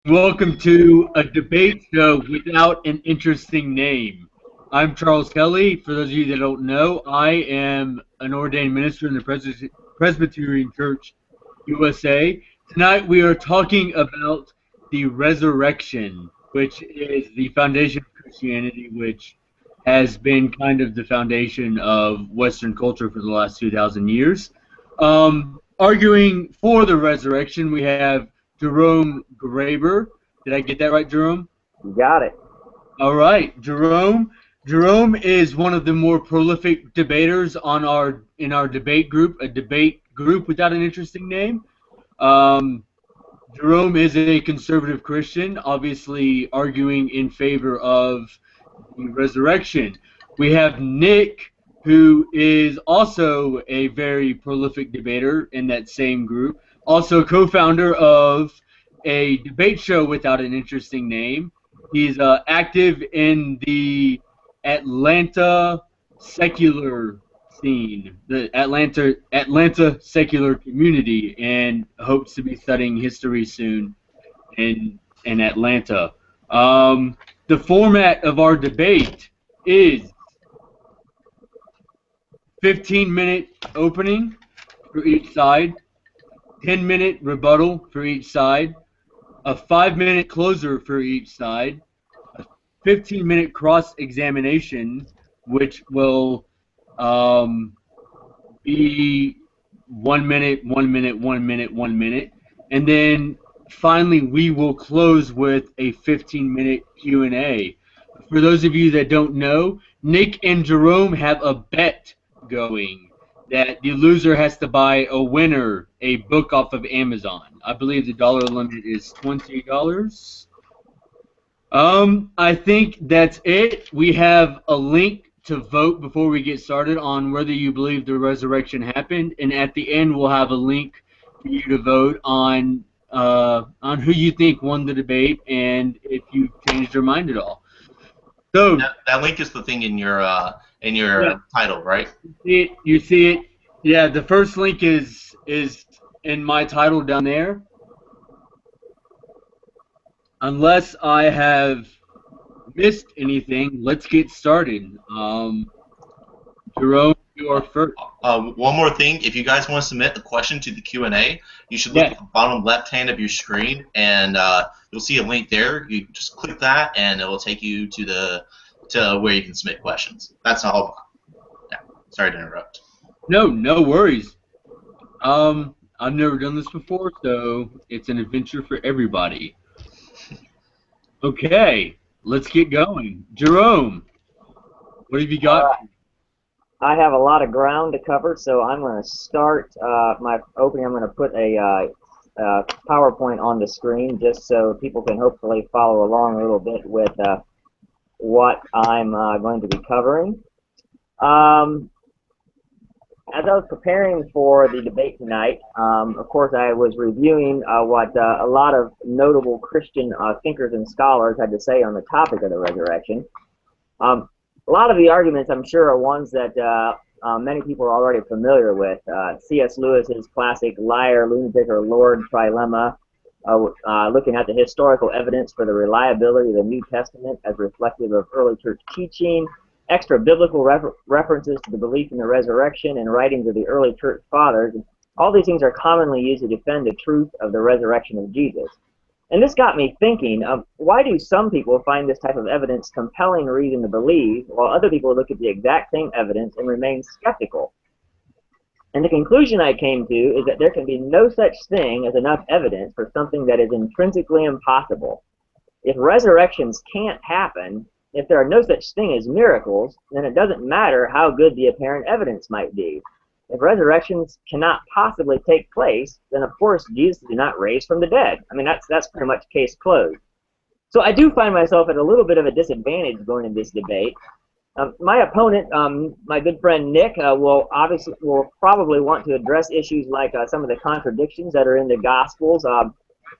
Welcome to a debate show without an interesting name. I'm Charles Kelly. For those of you that don't know, I am an ordained minister in the Presbyterian Church USA. Tonight we are talking about the resurrection, which is the foundation of Christianity, which has been kind of the foundation of Western culture for the last 2,000 years. Arguing for the resurrection, we have Jerome Graber. Did I get that right, Jerome? You got it. All right, Jerome. Jerome is one of the more prolific debaters in our debate group, a debate group without an interesting name. Jerome is a conservative Christian, obviously arguing in favor of the resurrection. We have Nick, who is also a very prolific debater in that same group, also co-founder of a debate show without an interesting name. He's active in the Atlanta secular scene, the Atlanta secular community, and hopes to be studying history soon in Atlanta. The format of our debate is 15-minute opening for each side, 10-minute rebuttal for each side, a 5-minute closer for each side, a 15-minute cross-examination, which will be 1 minute, 1 minute, 1 minute, 1 minute, and then finally we will close with a 15-minute Q&A. For those of you that don't know, Nick and Jerome have a bet going that the loser has to buy a winner a book off of Amazon. I believe the dollar limit is $20. I think that's it. We have a link to vote before we get started on whether you believe the resurrection happened, and at the end we'll have a link for you to vote on who you think won the debate and if you changed your mind at all. So that link is the thing in your title, right? You see it. Yeah, the first link is in my title down there. Unless I have missed anything, let's get started. Jerome, you are first. One more thing, if you guys want to submit a question to the Q&A, you should look at the bottom left hand of your screen, and you'll see a link there. You just click that, and it will take you to where you can submit questions. That's all. Yeah, sorry to interrupt. No worries. I've never done this before, so it's an adventure for everybody. Okay, let's get going. Jerome, what have you got? I have a lot of ground to cover, so I'm going to start my opening. I'm going to put a PowerPoint on the screen just so people can hopefully follow along a little bit with what I'm going to be covering. As I was preparing for the debate tonight, of course I was reviewing what a lot of notable Christian thinkers and scholars had to say on the topic of the resurrection. A lot of the arguments, I'm sure, are ones that many people are already familiar with. C.S. Lewis's classic liar, lunatic, or Lord trilemma, looking at the historical evidence for the reliability of the New Testament as reflective of early church teaching, extra biblical references to the belief in the resurrection and writings of the early church fathers. All these things are commonly used to defend the truth of the resurrection of Jesus. And this got me thinking, why do some people find this type of evidence compelling reason to believe, while other people look at the exact same evidence and remain skeptical? And the conclusion I came to is that there can be no such thing as enough evidence for something that is intrinsically impossible. If resurrections can't happen, if there are no such thing as miracles, then it doesn't matter how good the apparent evidence might be. If resurrections cannot possibly take place, then of course Jesus did not raise from the dead. I mean, that's pretty much case closed. So I do find myself at a little bit of a disadvantage going into this debate. My opponent, my good friend Nick, will probably want to address issues like some of the contradictions that are in the Gospels.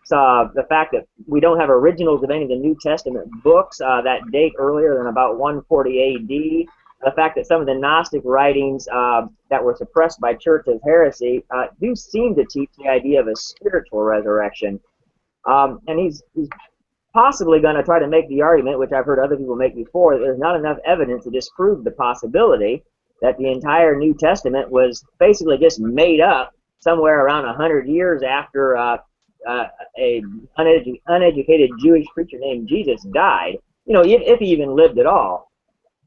The fact that we don't have originals of any of the New Testament books that date earlier than about 140 A.D., the fact that some of the Gnostic writings that were suppressed by church as heresy do seem to teach the idea of a spiritual resurrection. And he's possibly going to try to make the argument, which I've heard other people make before, that there's not enough evidence to disprove the possibility that the entire New Testament was basically just made up somewhere around 100 years after a uneducated Jewish preacher named Jesus died, if he even lived at all.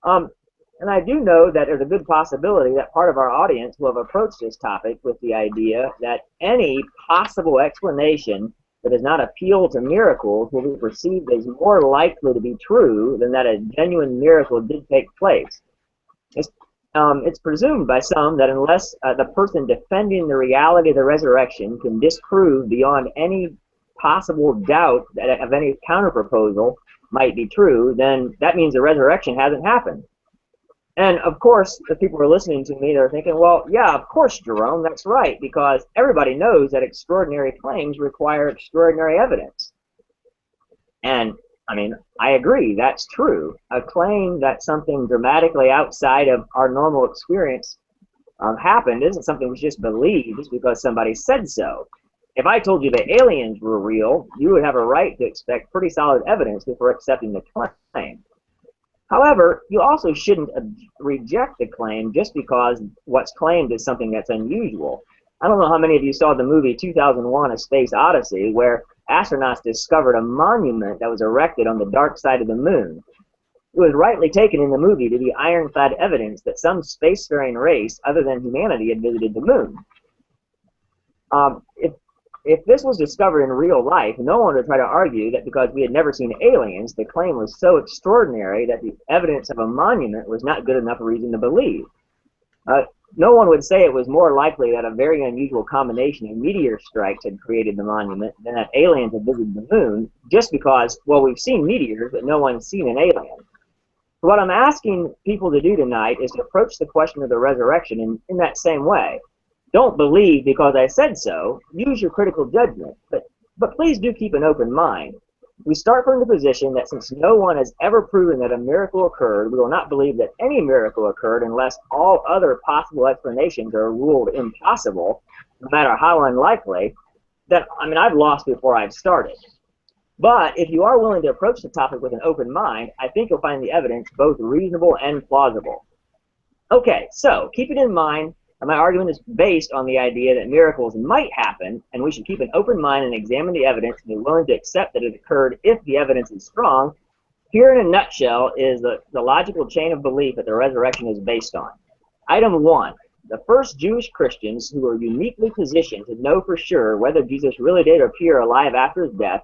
And I do know that there's a good possibility that part of our audience will have approached this topic with the idea that any possible explanation that does not appeal to miracles will be perceived as more likely to be true than that a genuine miracle did take place. It's presumed by some that unless the person defending the reality of the resurrection can disprove beyond any possible doubt that of any counterproposal might be true, then that means the resurrection hasn't happened. And of course, the people who are listening to me, they're thinking, well, yeah, of course, Jerome, that's right, because everybody knows that extraordinary claims require extraordinary evidence. And, I mean, I agree, that's true. A claim that something dramatically outside of our normal experience happened isn't something we just believe just because somebody said so. If I told you that aliens were real, you would have a right to expect pretty solid evidence before accepting the claim. However, you also shouldn't reject the claim just because what's claimed is something that's unusual. I don't know how many of you saw the movie 2001: A Space Odyssey, where astronauts discovered a monument that was erected on the dark side of the moon. It was rightly taken in the movie to be ironclad evidence that some spacefaring race other than humanity had visited the moon. If this was discovered in real life, no one would try to argue that because we had never seen aliens, the claim was so extraordinary that the evidence of a monument was not good enough reason to believe. No one would say it was more likely that a very unusual combination of meteor strikes had created the monument than that aliens had visited the moon, just because, well, we've seen meteors, but no one's seen an alien. So what I'm asking people to do tonight is to approach the question of the resurrection in that same way. Don't believe because I said so. Use your critical judgment, but please do keep an open mind. We start from the position that since no one has ever proven that a miracle occurred, we will not believe that any miracle occurred unless all other possible explanations are ruled impossible, no matter how unlikely. I've lost before I've started. But if you are willing to approach the topic with an open mind, I think you'll find the evidence both reasonable and plausible. Okay, so keep it in mind. My argument is based on the idea that miracles might happen, and we should keep an open mind and examine the evidence and be willing to accept that it occurred if the evidence is strong. Here in a nutshell is the logical chain of belief that the resurrection is based on. Item 1. The first Jewish Christians who were uniquely positioned to know for sure whether Jesus really did appear alive after his death,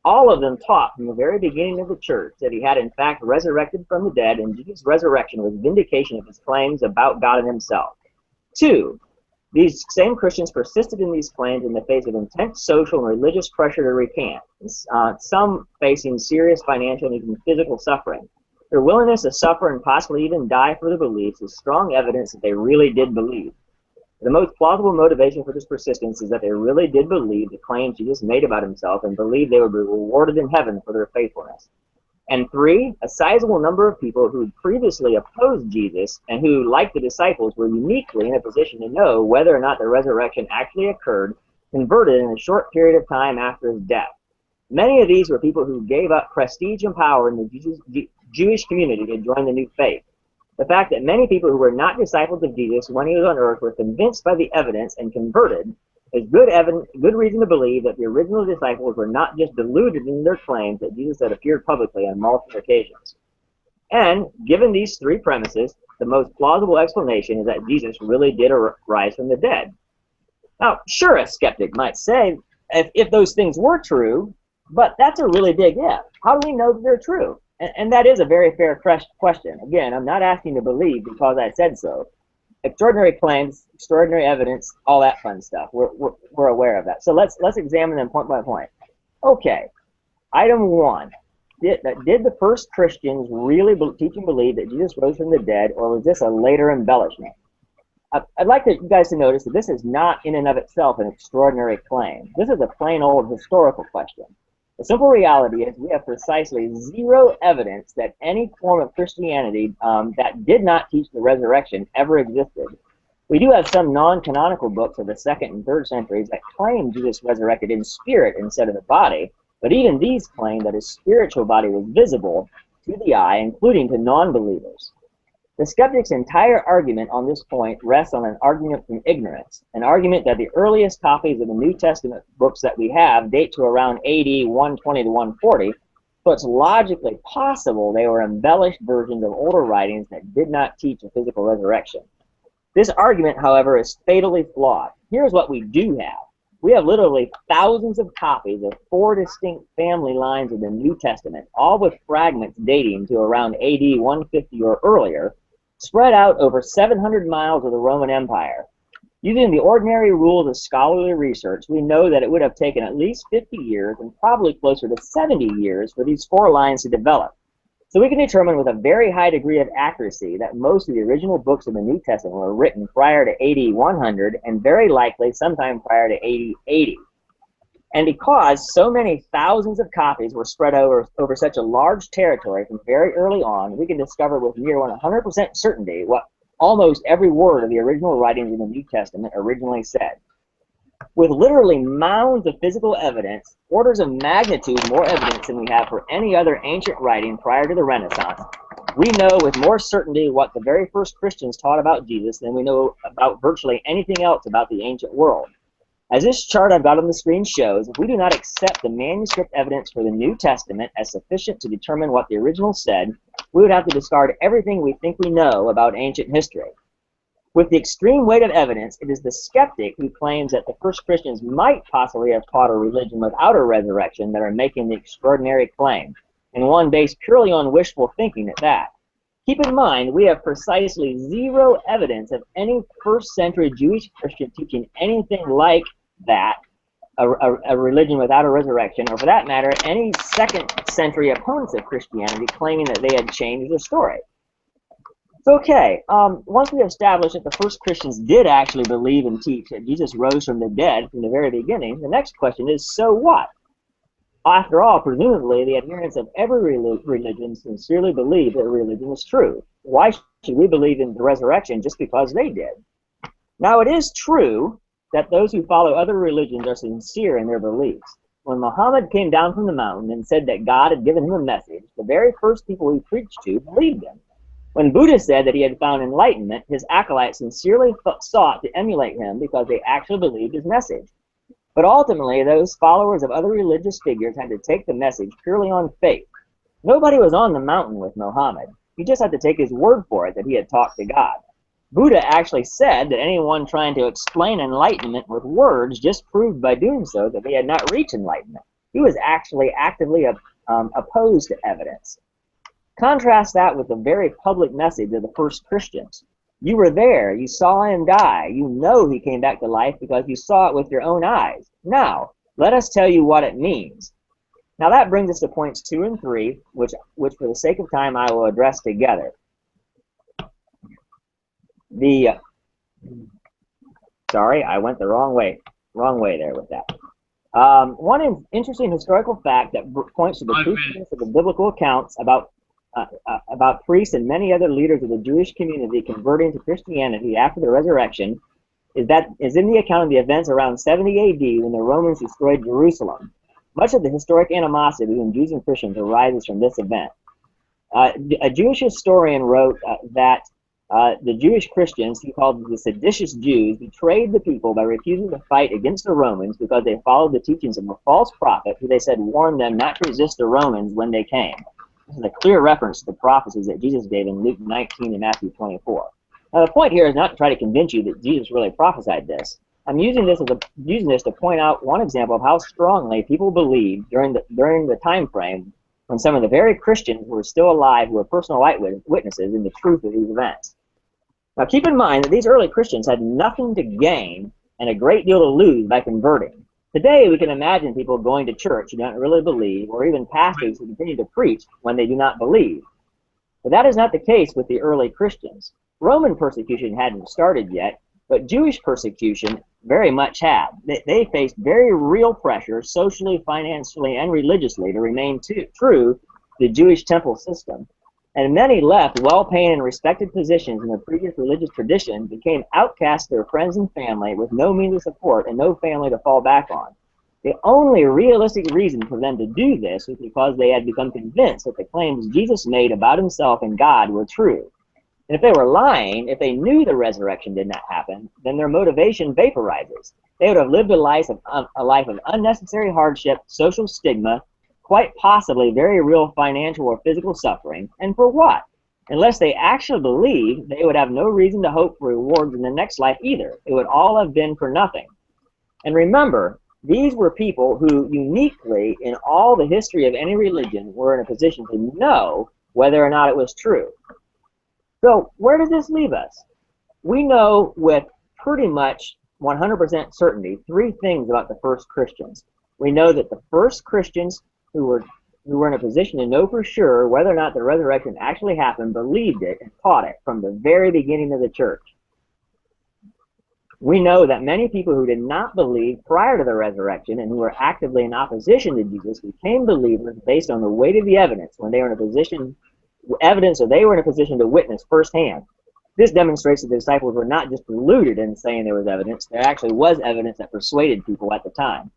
all of them taught from the very beginning of the church that he had in fact resurrected from the dead, and Jesus' resurrection was vindication of his claims about God and himself. 2, these same Christians persisted in these claims in the face of intense social and religious pressure to recant, some facing serious financial and even physical suffering. Their willingness to suffer and possibly even die for their beliefs is strong evidence that they really did believe. The most plausible motivation for this persistence is that they really did believe the claims Jesus made about himself and believed they would be rewarded in heaven for their faithfulness. And 3, a sizable number of people who previously opposed Jesus and who, like the disciples, were uniquely in a position to know whether or not the resurrection actually occurred, converted in a short period of time after his death. Many of these were people who gave up prestige and power in the Jewish community to join the new faith. The fact that many people who were not disciples of Jesus when he was on earth were convinced by the evidence and converted is good reason to believe that the original disciples were not just deluded in their claims that Jesus had appeared publicly on multiple occasions. And given these 3 premises, the most plausible explanation is that Jesus really did rise from the dead. Now, sure, a skeptic might say, if those things were true, but that's a really big if. How do we know that they're true? And that is a very fair question. Again, I'm not asking to believe because I said so. Extraordinary claims, extraordinary evidence, all that fun stuff. We're aware of that. So let's examine them point by point. Okay, item 1. Did the first Christians really teach and believe that Jesus rose from the dead, or was this a later embellishment? I'd like you guys to notice that this is not in and of itself an extraordinary claim. This is a plain old historical question. The simple reality is we have precisely 0 evidence that any form of Christianity that did not teach the resurrection ever existed. We do have some non-canonical books of the 2nd and 3rd centuries that claim Jesus resurrected in spirit instead of the body, but even these claim that his spiritual body was visible to the eye, including to non-believers. The skeptic's entire argument on this point rests on an argument from ignorance, an argument that the earliest copies of the New Testament books that we have date to around AD 120 to 140, so it's logically possible they were embellished versions of older writings that did not teach a physical resurrection. This argument, however, is fatally flawed. Here's what we do have. We have literally thousands of copies of 4 distinct family lines of the New Testament, all with fragments dating to around AD 150 or earlier, spread out over 700 miles of the Roman Empire. Using the ordinary rules of scholarly research, we know that it would have taken at least 50 years and probably closer to 70 years for these 4 lines to develop. So we can determine with a very high degree of accuracy that most of the original books of the New Testament were written prior to AD 100 and very likely sometime prior to AD 80. And because so many thousands of copies were spread over such a large territory from very early on, we can discover with near 100% certainty what almost every word of the original writings in the New Testament originally said. With literally mounds of physical evidence, orders of magnitude more evidence than we have for any other ancient writing prior to the Renaissance, we know with more certainty what the very first Christians taught about Jesus than we know about virtually anything else about the ancient world. As this chart I've got on the screen shows, if we do not accept the manuscript evidence for the New Testament as sufficient to determine what the original said, we would have to discard everything we think we know about ancient history. With the extreme weight of evidence, it is the skeptic who claims that the first Christians might possibly have taught a religion without a resurrection that are making the extraordinary claim, and one based purely on wishful thinking at that. Keep in mind, we have precisely 0 evidence of any first-century Jewish Christian teaching anything like that, a religion without a resurrection, or for that matter, any second-century opponents of Christianity claiming that they had changed the story. So, okay, once we establish that the first Christians did actually believe and teach that Jesus rose from the dead from the very beginning, the next question is, so what? After all, presumably, the adherents of every religion sincerely believe that religion is true. Why should we believe in the resurrection just because they did? Now, it is true that those who follow other religions are sincere in their beliefs. When Muhammad came down from the mountain and said that God had given him a message, the very first people he preached to believed him. When Buddha said that he had found enlightenment, his acolytes sincerely sought to emulate him because they actually believed his message. But ultimately, those followers of other religious figures had to take the message purely on faith. Nobody was on the mountain with Muhammad. You just had to take his word for it that he had talked to God. Buddha actually said that anyone trying to explain enlightenment with words just proved by doing so that they had not reached enlightenment. He was actually actively opposed to evidence. Contrast that with the very public message of the first Christians. You were there, you saw him die, you know he came back to life because you saw it with your own eyes. Now, let us tell you what it means. Now that brings us to points 2 and 3, which for the sake of time I will address together. Sorry, I went the wrong way there with that. One interesting historical fact that points to the truthfulness of the biblical accounts about priests and many other leaders of the Jewish community converting to Christianity after the resurrection is in the account of the events around 70 AD when the Romans destroyed Jerusalem. Much of the historic animosity between Jews and Christians arises from this event. A Jewish historian wrote that the Jewish Christians, he called the seditious Jews, betrayed the people by refusing to fight against the Romans because they followed the teachings of a false prophet who they said warned them not to resist the Romans when they came. This is a clear reference to the prophecies that Jesus gave in Luke 19 and Matthew 24. Now, the point here is not to try to convince you that Jesus really prophesied this. I'm using this to point out one example of how strongly people believed during the time frame when some of the very Christians who were still alive who were personal eyewitnesses in the truth of these events. Now, keep in mind that these early Christians had nothing to gain and a great deal to lose by converting. Today, we can imagine people going to church who don't really believe, or even pastors who continue to preach when they do not believe. But that is not the case with the early Christians. Roman persecution hadn't started yet, but Jewish persecution very much had. They faced very real pressure, socially, financially, and religiously, to remain true to the Jewish temple system. And many left well-paying and respected positions in the previous religious tradition, became outcasts to their friends and family with no means of support and no family to fall back on. The only realistic reason for them to do this was because they had become convinced that the claims Jesus made about himself and God were true. And if they were lying, if they knew the resurrection did not happen, then their motivation vaporizes. They would have lived a life of unnecessary hardship, social stigma, quite possibly very real financial or physical suffering. And for what? Unless they actually believed, they would have no reason to hope for rewards in the next life either. It would all have been for nothing. And remember, these were people who uniquely, in all the history of any religion, were in a position to know whether or not it was true. So where does this leave us? We know with pretty much 100% certainty 3 things about the first Christians. We know that the first Christians who were in a position to know for sure whether or not the resurrection actually happened believed it and taught it from the very beginning of the church. We know that many people who did not believe prior to the resurrection and who were actively in opposition to Jesus became believers based on the weight of the evidence when they were in a position to witness firsthand. This demonstrates that the disciples were not just deluded in saying there was evidence. There actually was evidence that persuaded people at the time.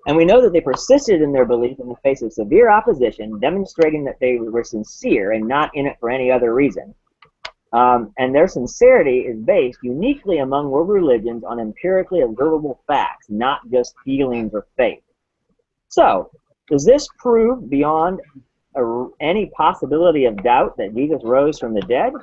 And we know that they persisted in their belief in the face of severe opposition, demonstrating that they were sincere and not in it for any other reason. And their sincerity is based uniquely among world religions on empirically observable facts, not just feelings or faith. So, does this prove beyond any possibility of doubt that Jesus rose from the dead?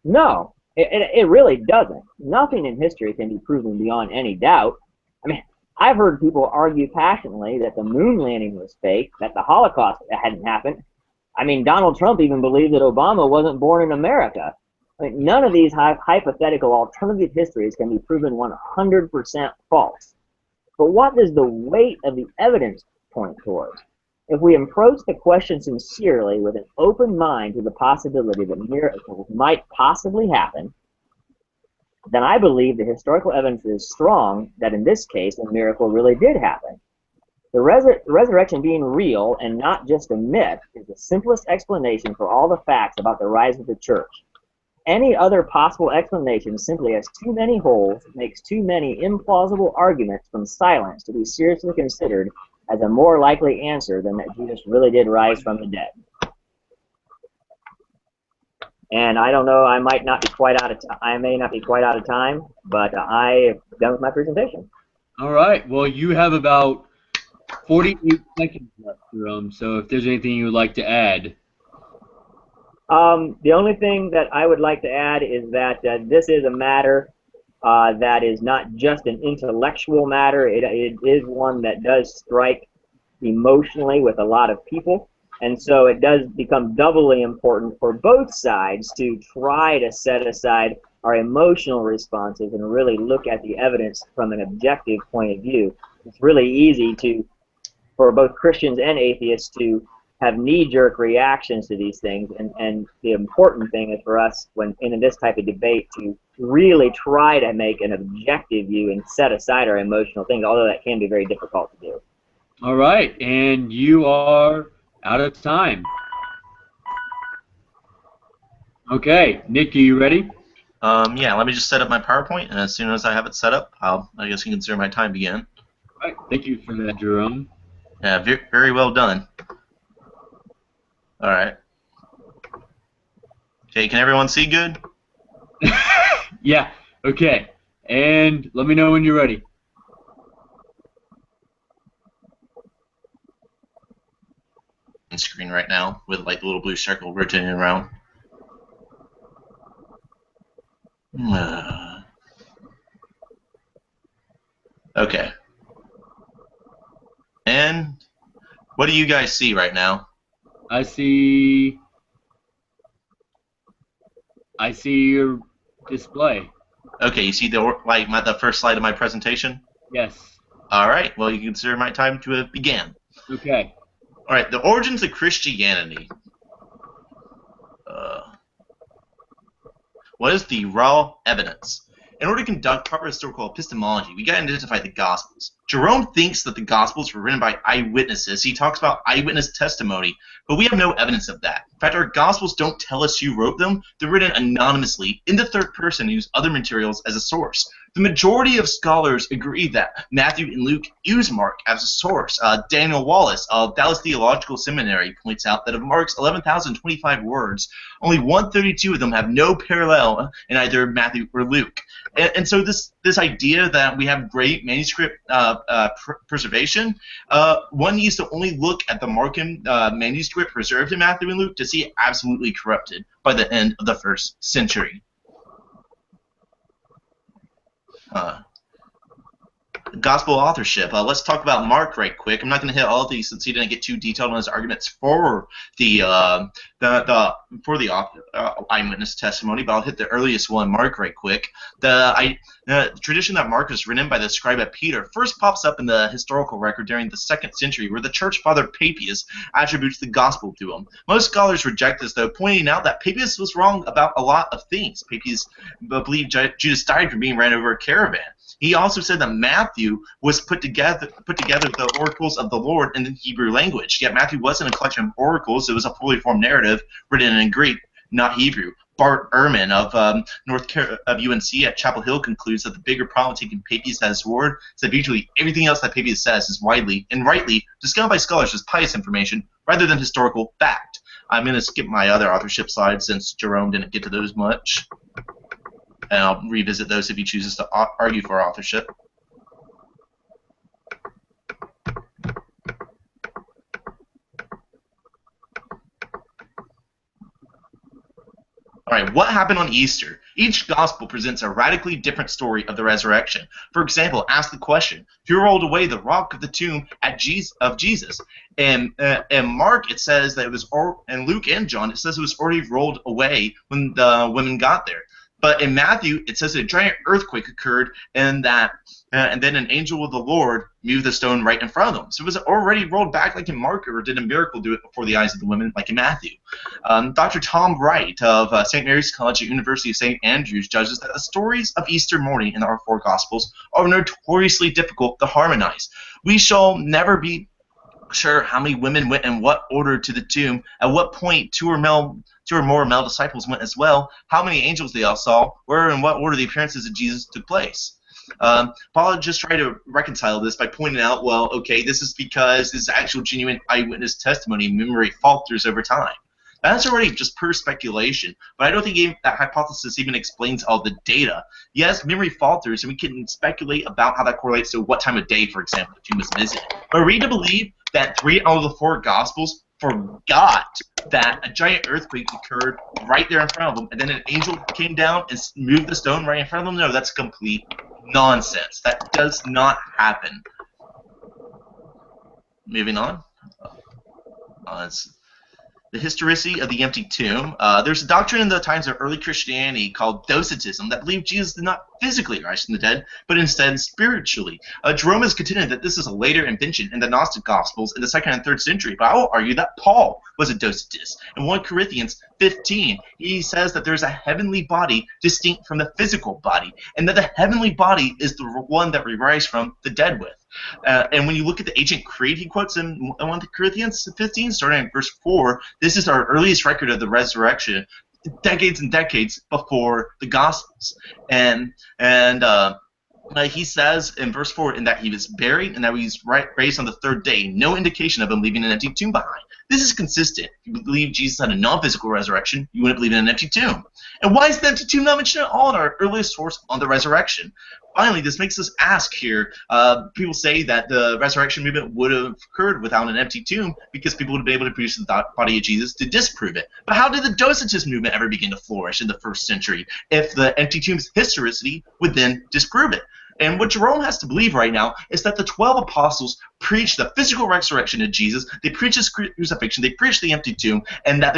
No, it really doesn't. Nothing in history can be proven beyond any doubt. I mean, I've heard people argue passionately that the moon landing was fake, that the Holocaust hadn't happened. I mean, Donald Trump even believed that Obama wasn't born in America. I mean, none of these hypothetical alternative histories can be proven 100% false. But what does the weight of the evidence point towards? If we approach the question sincerely with an open mind to the possibility that miracles might possibly happen, then I believe the historical evidence is strong that in this case a miracle really did happen. The resurrection being real and not just a myth is the simplest explanation for all the facts about the rise of the church. Any other possible explanation simply has too many holes, makes too many implausible arguments from silence to be seriously considered as a more likely answer than that Jesus really did rise from the dead. And I don't know, I may not be quite out of time, but I am done with my presentation. All right. Well, you have about 48 seconds left, Jerome. So if there's anything you would like to add. The only thing that I would like to add is that this is a matter that is not just an intellectual matter. It is one that does strike emotionally with a lot of people. And so it does become doubly important for both sides to try to set aside our emotional responses and really look at the evidence from an objective point of view. It's really easy for both Christians and atheists to have knee-jerk reactions to these things, and the important thing is for us, when in this type of debate, to really try to make an objective view and set aside our emotional things, although that can be very difficult to do. All right, and you are out of time. Okay, Nick, are you ready? Yeah, let me just set up my PowerPoint, and as soon as I have it set up, I guess you can consider my time begin. All right, thank you for that, Jerome. Yeah, very well done. All right. Okay, can everyone see good? Yeah, okay. And let me know when you're ready. Screen right now with like the little blue circle rotating around. Okay. And what do you guys see right now? I see your display. Okay, you see the first slide of my presentation? Yes. All right. Well, you can consider my time to have began. Okay. All right. The origins of Christianity. What is the raw evidence? In order to conduct proper historical epistemology, we got to identify the Gospels. Jerome thinks that the Gospels were written by eyewitnesses. He talks about eyewitness testimony, but we have no evidence of that. In fact, our Gospels don't tell us who wrote them. They're written anonymously in the third person and use other materials as a source. The majority of scholars agree that Matthew and Luke use Mark as a source. Daniel Wallace of Dallas Theological Seminary points out that of Mark's 11,025 words, only 132 of them have no parallel in either Matthew or Luke. And so this idea that we have great manuscript preservation, one needs to only look at the Markan manuscript preserved in Matthew and Luke to see it absolutely corrupted by the end of the 1st century. Gospel authorship. Let's talk about Mark right quick. I'm not going to hit all of these since he didn't get too detailed on his arguments for the eyewitness testimony, but I'll hit the earliest one, Mark, right quick. The tradition that Mark was written by the scribe Peter first pops up in the historical record during the 2nd century, where the church father Papias attributes the gospel to him. Most scholars reject this, though, pointing out that Papias was wrong about a lot of things. Papias believed Judas died for being ran over a caravan. He also said that Matthew was put together the oracles of the Lord in the Hebrew language. Yet Matthew wasn't a collection of oracles; it was a fully formed narrative written in Greek, not Hebrew. Bart Ehrman of UNC at Chapel Hill concludes that the bigger problem with taking Papias at his word is that virtually everything else that Papias says is widely and rightly discounted by scholars as pious information rather than historical fact. I'm going to skip my other authorship slides since Jerome didn't get to those much. And I'll revisit those if he chooses to argue for authorship. All right, what happened on Easter? Each gospel presents a radically different story of the resurrection. For example, ask the question, who rolled away the rock of the tomb of Jesus? And Mark, it says that it was, and Luke and John, it says it was already rolled away when the women got there. But in Matthew, it says that a giant earthquake occurred, and then an angel of the Lord moved the stone right in front of them. So it was already rolled back like in Mark, or did a miracle do it before the eyes of the women like in Matthew? Dr. Tom Wright of St. Mary's College at University of St. Andrews judges that the stories of Easter morning in our 4 Gospels are notoriously difficult to harmonize. We shall never be sure how many women went in what order to the tomb, at what point two or more male disciples went as well, how many angels they all saw, where and what order the appearances of Jesus took place. Paul just tried to reconcile this by pointing out, well, okay, this is because this is actual genuine eyewitness testimony. Memory falters over time. That's already just pure speculation, but I don't think that hypothesis even explains all the data. Yes, memory falters, and we can speculate about how that correlates to what time of day, for example, the tomb was visited. But are we to believe that 3 out of the 4 Gospels forgot that a giant earthquake occurred right there in front of them, and then an angel came down and moved the stone right in front of them? No, that's complete nonsense. That does not happen. Moving on. The historicity of the empty tomb. There's a doctrine in the times of early Christianity called Docetism that believed Jesus did not physically rise from the dead, but instead spiritually. Jerome has contended that this is a later invention in the Gnostic Gospels in the 2nd and 3rd century, but I will argue that Paul was a Docetist. In 1 Corinthians 15, he says that there's a heavenly body distinct from the physical body, and that the heavenly body is the one that we rise from the dead with. And when you look at the ancient creed he quotes in 1 Corinthians 15, starting in verse 4, this is our earliest record of the resurrection, decades and decades before the Gospels. And he says in verse 4 in that he was buried and that he was raised on the 3rd day. No indication of him leaving an empty tomb behind. This is consistent. If you believe Jesus had a non-physical resurrection, you wouldn't believe in an empty tomb. And why is the empty tomb not mentioned at all in our earliest source on the resurrection? Finally, this makes us ask here, people say that the resurrection movement would have occurred without an empty tomb because people would be able to produce the body of Jesus to disprove it. But how did the Docetist movement ever begin to flourish in the 1st century if the empty tomb's historicity would then disprove it? And what Jerome has to believe right now is that the 12 apostles preached the physical resurrection of Jesus, they preached his crucifixion, they preached the empty tomb, and that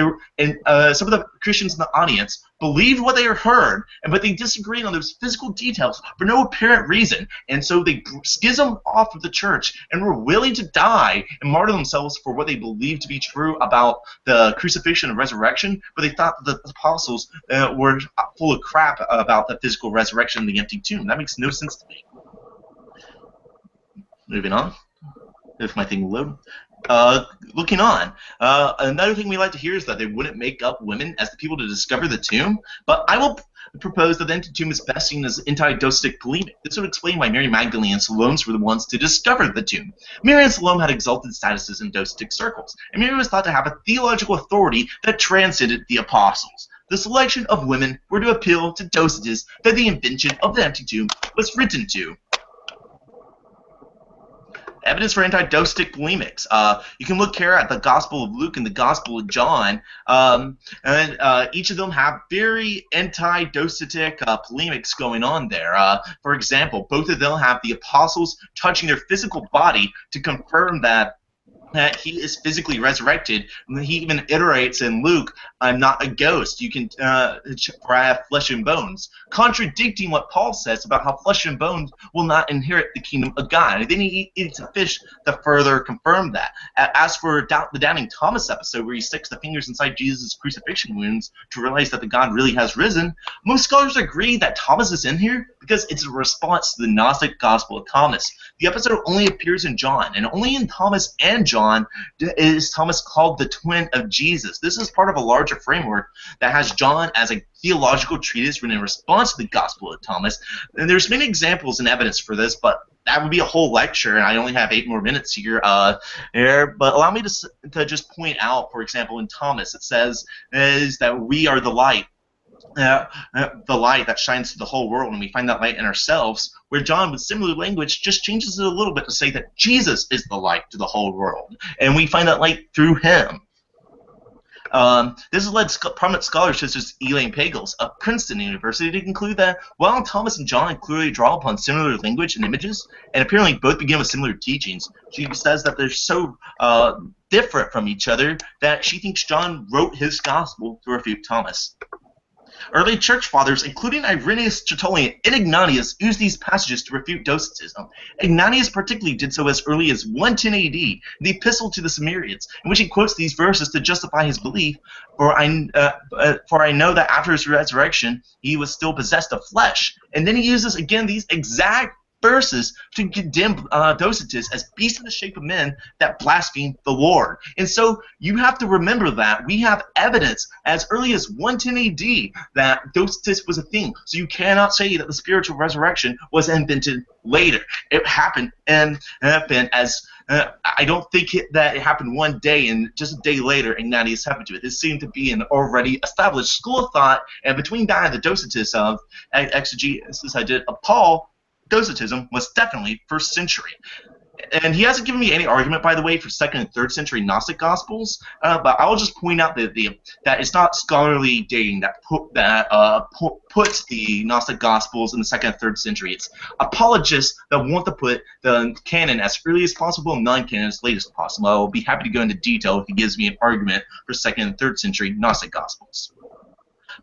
some of the Christians in the audience believed what they heard, but they disagreed on those physical details for no apparent reason, and so they schismed off of the church and were willing to die and martyr themselves for what they believed to be true about the crucifixion and resurrection, but they thought that the apostles were full of crap about the physical resurrection and the empty tomb. That makes no sense to me. Moving on, if my thing will load. Looking on, another thing we like to hear is that they wouldn't make up women as the people to discover the tomb, but I will propose that the empty tomb is best seen as anti-Gnostic polemic. This would explain why Mary Magdalene and Salome were the ones to discover the tomb. Mary and Salome had exalted statuses in Gnostic circles, and Mary was thought to have a theological authority that transcended the apostles. The selection of women were to appeal to dosages that the invention of the empty tomb was written to. Evidence for anti-Gnostic polemics. You can look here at the Gospel of Luke and the Gospel of John, and each of them have very anti-Docetic polemics going on there. For example, both of them have the apostles touching their physical body to confirm that he is physically resurrected. He even iterates in Luke, "I'm not a ghost. You can, for I have flesh and bones," contradicting what Paul says about how flesh and bones will not inherit the kingdom of God. And then he eats a fish to further confirm that. As for the Doubting Thomas episode, where he sticks the fingers inside Jesus' crucifixion wounds to realize that the God really has risen, most scholars agree that Thomas is in here because it's a response to the Gnostic Gospel of Thomas. The episode only appears in John, and only in Thomas and John is Thomas called the twin of Jesus. This is part of a larger framework that has John as a theological treatise written in response to the Gospel of Thomas. And there's many examples and evidence for this, but that would be a whole lecture, and I only have 8 more minutes here. But allow me to just point out, for example, in Thomas, it says is that we are the light that shines to the whole world, and we find that light in ourselves, where John, with similar language, just changes it a little bit to say that Jesus is the light to the whole world, and we find that light through him. This has led prominent scholars such as Elaine Pagels of Princeton University to conclude that while Thomas and John clearly draw upon similar language and images, and apparently both begin with similar teachings, she says that they're so different from each other that she thinks John wrote his gospel to refute Thomas. Early church fathers, including Irenaeus, Tertullian, and Ignatius, used these passages to refute Docetism. Ignatius particularly did so as early as 110 AD, in the Epistle to the Samaritans, in which he quotes these verses to justify his belief, for I know that after his resurrection he was still possessed of flesh. And then he uses again these exact verses to condemn Docetists as beasts in the shape of men that blaspheme the Lord. And so you have to remember that we have evidence as early as 110 AD that Docetists was a thing. So you cannot say that the spiritual resurrection was invented later. It happened and as I don't think that it happened one day and just a day later Ignatius happened to it. This seemed to be an already established school of thought, and between that and the Docetists of exegesis I did of Paul, Docetism was definitely 1st century. And he hasn't given me any argument, by the way, for 2nd and 3rd century Gnostic Gospels, but I'll just point out that it's not scholarly dating that puts the Gnostic Gospels in the 2nd and 3rd century. It's apologists that want to put the canon as early as possible and non-canon as late as possible. I'll be happy to go into detail if he gives me an argument for 2nd and 3rd century Gnostic Gospels.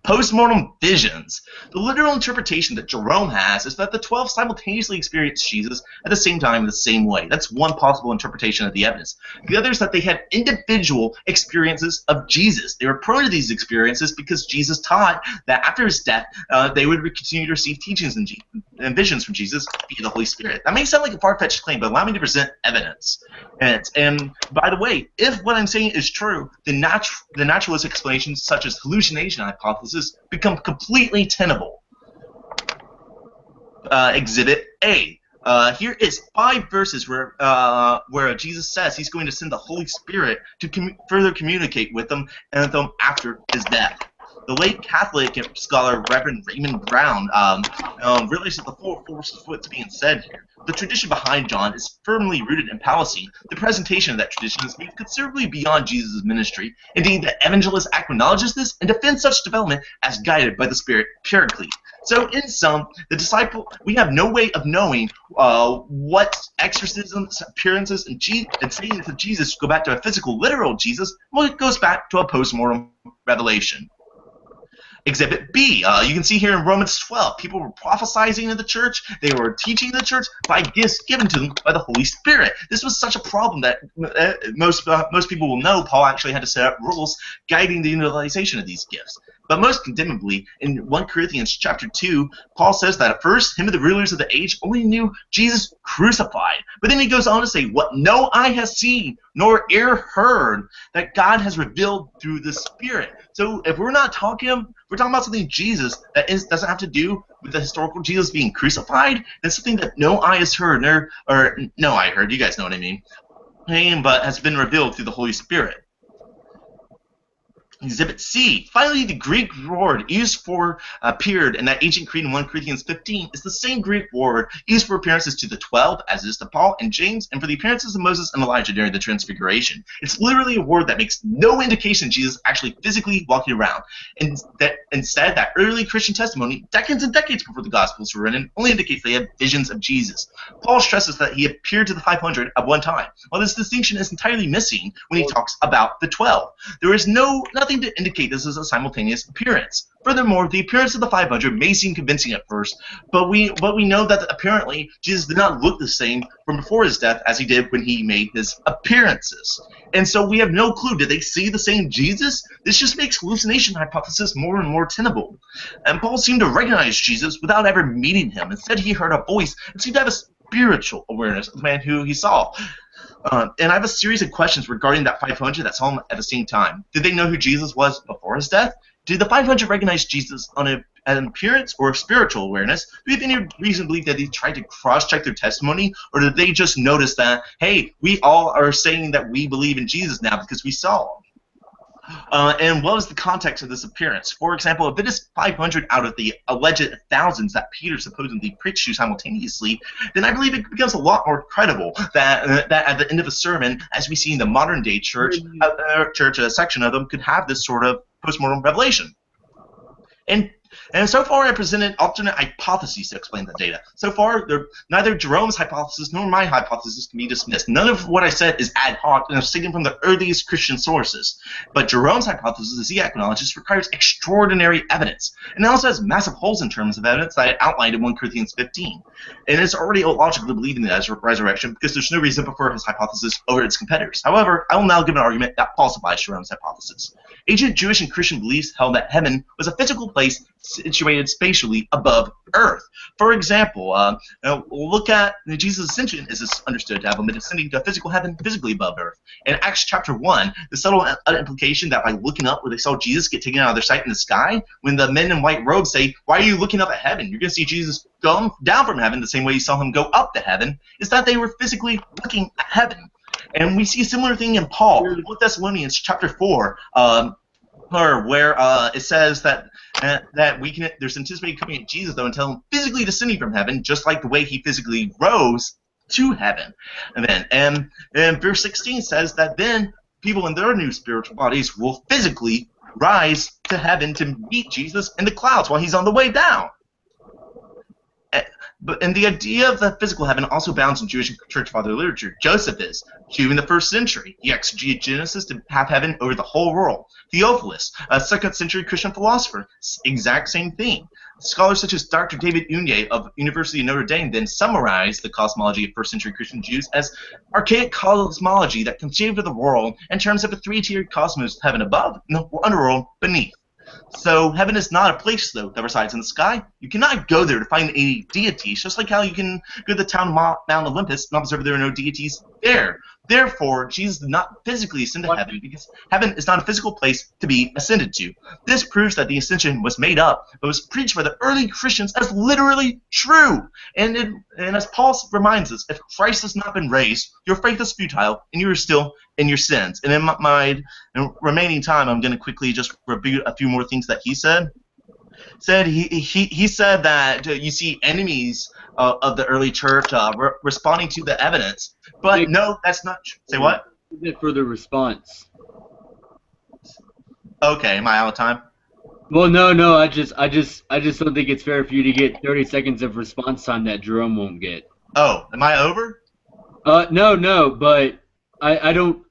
Postmortem visions. The literal interpretation that Jerome has is that the 12 simultaneously experienced Jesus at the same time in the same way. That's one possible interpretation of the evidence. The other is that they had individual experiences of Jesus. They were prone to these experiences because Jesus taught that after his death, they would continue to receive teachings and visions from Jesus via the Holy Spirit. That may sound like a far-fetched claim, but allow me to present evidence. And by the way, if what I'm saying is true, the naturalist explanations such as hallucination hypothesis become completely tenable. Exhibit A. Here is 5 verses where Jesus says he's going to send the Holy Spirit to further communicate with them and them after his death. The late Catholic scholar Reverend Raymond Brown realized that the full force of what's being said here. The tradition behind John is firmly rooted in Palestine. The presentation of that tradition has moved considerably beyond Jesus' ministry. Indeed, the evangelist acknowledges this and defends such development as guided by the Spirit Paraclete. So, in sum, the disciple, we have no way of knowing what exorcisms, appearances, and sayings of Jesus go back to a physical, literal Jesus. Well, it goes back to a postmortem revelation. Exhibit B, you can see here in Romans 12, people were prophesying in the church, they were teaching in the church by gifts given to them by the Holy Spirit. This was such a problem that most people will know Paul actually had to set up rules guiding the utilization of these gifts. But most condemnably, in 1 Corinthians chapter 2, Paul says that at first, him and the rulers of the age only knew Jesus crucified. But then he goes on to say, what no eye has seen, nor ear heard, that God has revealed through the Spirit. So if we're talking about something Jesus that doesn't have to do with the historical Jesus being crucified, then something that no eye has heard, or no eye heard, you guys know what I mean, but has been revealed through the Holy Spirit. Exhibit C. Finally, the Greek word used for appeared in that ancient creed in 1 Corinthians 15 is the same Greek word used for appearances to the 12, as it is to Paul and James, and for the appearances of Moses and Elijah during the Transfiguration. It's literally a word that makes no indication Jesus actually physically walking around. And that instead, that early Christian testimony, decades and decades before the Gospels were written, only indicates they had visions of Jesus. Paul stresses that he appeared to the 500 at one time, while this distinction is entirely missing when he talks about the 12. There is nothing to indicate this is a simultaneous appearance. Furthermore, the appearance of the 500 may seem convincing at first, but we know that apparently Jesus did not look the same from before his death as he did when he made his appearances. And so we have no clue. Did they see the same Jesus? This just makes hallucination hypothesis more and more tenable. And Paul seemed to recognize Jesus without ever meeting him. Instead, he heard a voice and seemed to have a spiritual awareness of the man who he saw. And I have a series of questions regarding that 500 that saw him at the same time. Did they know who Jesus was before his death? Did the 500 recognize Jesus on an appearance or a spiritual awareness? Do we have any reason to believe that they tried to cross-check their testimony? Or did they just notice that, hey, we all are saying that we believe in Jesus now because we saw him? And what was the context of this appearance? For example, if it is 500 out of the alleged thousands that Peter supposedly preached to simultaneously, then I believe it becomes a lot more credible that at the end of a sermon, as we see in the modern-day church, a section of them could have this sort of postmortem revelation. And so far, I presented alternate hypotheses to explain the data. So far, neither Jerome's hypothesis nor my hypothesis can be dismissed. None of what I said is ad hoc and is taken from the earliest Christian sources. But Jerome's hypothesis, as he acknowledges, requires extraordinary evidence. And it also has massive holes in terms of evidence that I outlined in 1 Corinthians 15. And it's already illogical to believe in the resurrection because there's no reason to prefer his hypothesis over its competitors. However, I will now give an argument that falsifies Jerome's hypothesis. Ancient Jewish and Christian beliefs held that heaven was a physical place situated spatially above earth. For example, look at Jesus' ascension is understood to have him ascending to a physical heaven physically above earth. In Acts chapter 1, the subtle implication that by looking up where they saw Jesus get taken out of their sight in the sky, when the men in white robes say, why are you looking up at heaven? You're going to see Jesus go down from heaven the same way you saw him go up to heaven, is that they were physically looking at heaven. And we see a similar thing in Paul, 1 Thessalonians chapter 4, where it says that there's anticipated coming at Jesus, though, until him physically descending from heaven, just like the way he physically rose to heaven. And verse 16 says that then people in their new spiritual bodies will physically rise to heaven to meet Jesus in the clouds while he's on the way down. And the idea of the physical heaven also abounds in Jewish church father literature. Josephus, Jew in the 1st century, he exegeted Genesis to have heaven over the whole world. Theophilus, a 2nd century Christian philosopher, exact same thing. Scholars such as Dr. David Unye of University of Notre Dame then summarized the cosmology of 1st century Christian Jews as archaic cosmology that conceived of the world in terms of a three-tiered cosmos, heaven above and the underworld beneath. So heaven is not a place, though, that resides in the sky. You cannot go there to find any deities, just like how you can go to the town of Mount Olympus and observe there are no deities there. Therefore, Jesus did not physically ascend to heaven because heaven is not a physical place to be ascended to. This proves that the ascension was made up, but was preached by the early Christians as literally true. And as Paul reminds us, if Christ has not been raised, your faith is futile, and you are still in your sins. And in my remaining time, I'm going to quickly just review a few more things that he said. He said that you see enemies of the early church responding to the evidence, but no, that's not true. Say what? For the response. Okay, am I out of time? Well, no. I just don't think it's fair for you to get 30 seconds of response time that Jerome won't get. Oh, am I over? No, but I don't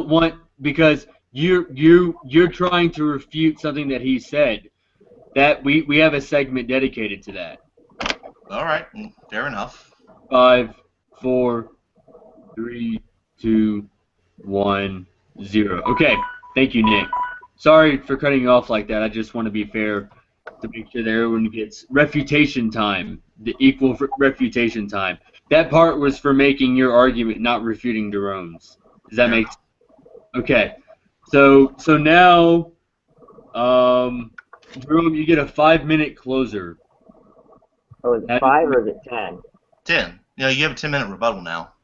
want, because you're trying to refute something that he said. That we have a segment dedicated to that. All right, fair enough. 5, 4, 3, 2, 1, 0. Okay, thank you, Nick. Sorry for cutting you off like that. I just want to be fair to make sure that everyone gets refutation time, the equal refutation time. That part was for making your argument, not refuting Jerome's. Does that make sense? Okay. So now, Jerome, you get a 5-minute closer. Oh, is it 5 or is it 10? 10. You have a 10-minute rebuttal now.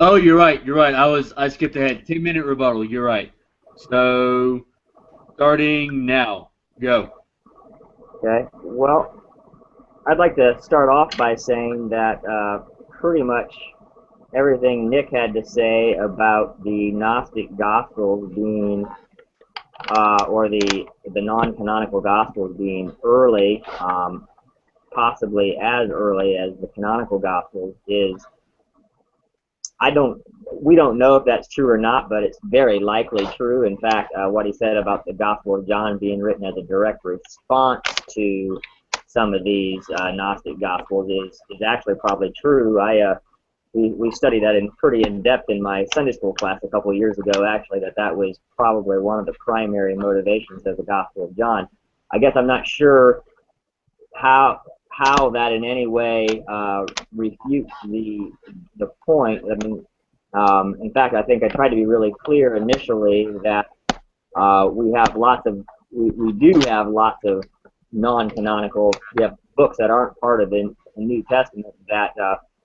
Oh, you're right. You're right. I skipped ahead. 10-minute rebuttal. You're right. So, starting now. Go. Okay. Well, I'd like to start off by saying that pretty much everything Nick had to say about the Gnostic Gospels being, or the non-canonical Gospels being early, possibly as early as the canonical Gospels, is, we don't know if that's true or not, but it's very likely true. In fact, what he said about the Gospel of John being written as a direct response to some of these Gnostic Gospels is actually probably true. We studied that pretty in depth in my Sunday school class a couple of years ago, actually, that was probably one of the primary motivations of the Gospel of John. I guess I'm not sure how that in any way refutes the point. I mean, in fact, I think I tried to be really clear initially that we do have lots of non-canonical. We have books that aren't part of the New Testament that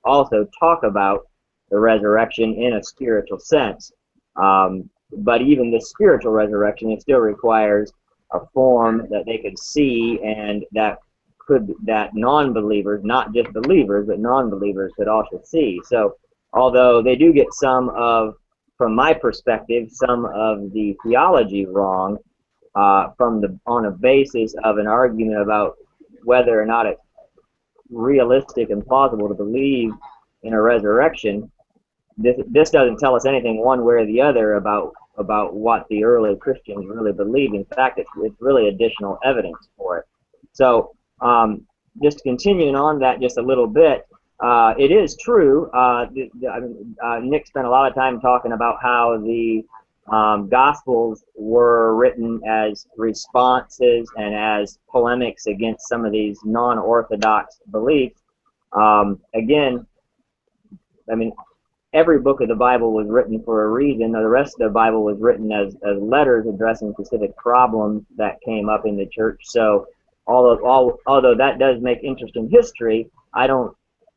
also talk about the resurrection in a spiritual sense. But even the spiritual resurrection, it still requires a form that they could see, and that non-believers, not just believers, but non-believers could also see. So although they do get from my perspective, some of the theology wrong on a basis of an argument about whether or not it's realistic and plausible to believe in a resurrection, this doesn't tell us anything one way or the other about what the early Christians really believed. In fact, it's really additional evidence for it. So just continuing on that just a little bit, it is true. Nick spent a lot of time talking about how the Gospels were written as responses and as polemics against some of these non-orthodox beliefs. Again, I mean, every book of the Bible was written for a reason. The rest of the Bible was written as letters addressing specific problems that came up in the church. So although that does make interesting history, I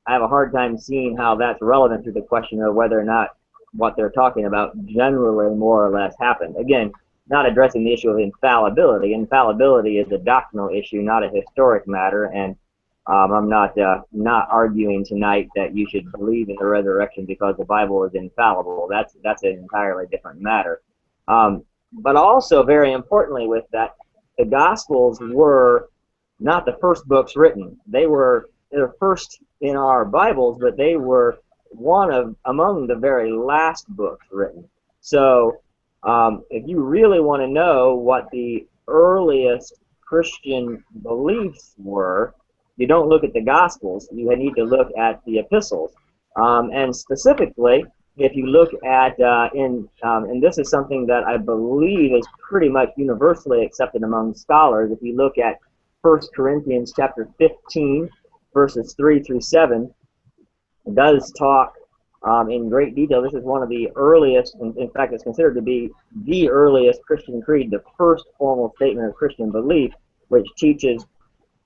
have a hard time seeing how that's relevant to the question of whether or not what they're talking about generally more or less happened. Again, not addressing the issue of infallibility. Infallibility is a doctrinal issue, not a historic matter, and I'm not arguing tonight that you should believe in the resurrection because the Bible is infallible. That's an entirely different matter. But also, very importantly with that, the Gospels were not the first books written. They're first in our Bibles, but they were among the very last books written. So if you really want to know what the earliest Christian beliefs were, you don't look at the Gospels. You need to look at the epistles. And specifically, if you look at, and this is something that I believe is pretty much universally accepted among scholars, if you look at 1 Corinthians chapter 15, verses 3 through 7, it does talk in great detail. This is one of the earliest, in fact, it's considered to be the earliest Christian creed, the first formal statement of Christian belief, which teaches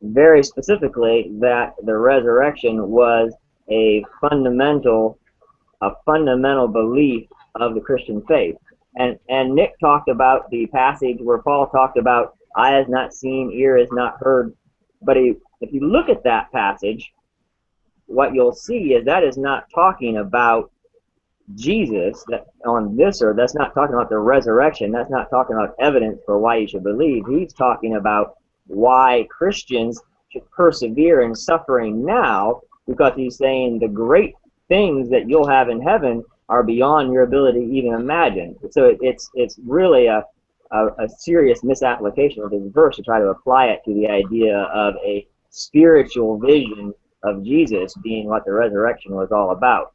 very specifically that the resurrection was a fundamental belief of the Christian faith. And Nick talked about the passage where Paul talked about eye has not seen, ear has not heard. But if you look at that passage, what you'll see is that is not talking about Jesus on this earth. That's not talking about the resurrection. That's not talking about evidence for why you should believe. He's talking about why Christians should persevere in suffering now, because he's saying the great things that you'll have in heaven are beyond your ability to even imagine. So it's really a a serious misapplication of this verse to try to apply it to the idea of a spiritual vision of Jesus being what the resurrection was all about.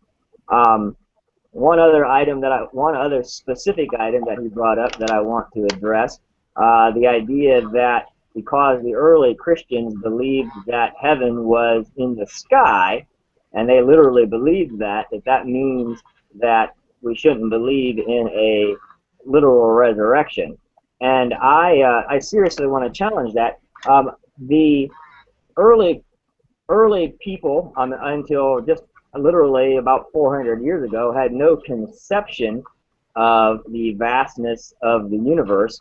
One other specific item that he brought up that I want to address, the idea that because the early Christians believed that heaven was in the sky, and they literally believed that means that we shouldn't believe in a literal resurrection. And I seriously want to challenge that. The early people, until just literally about 400 years ago, had no conception of the vastness of the universe.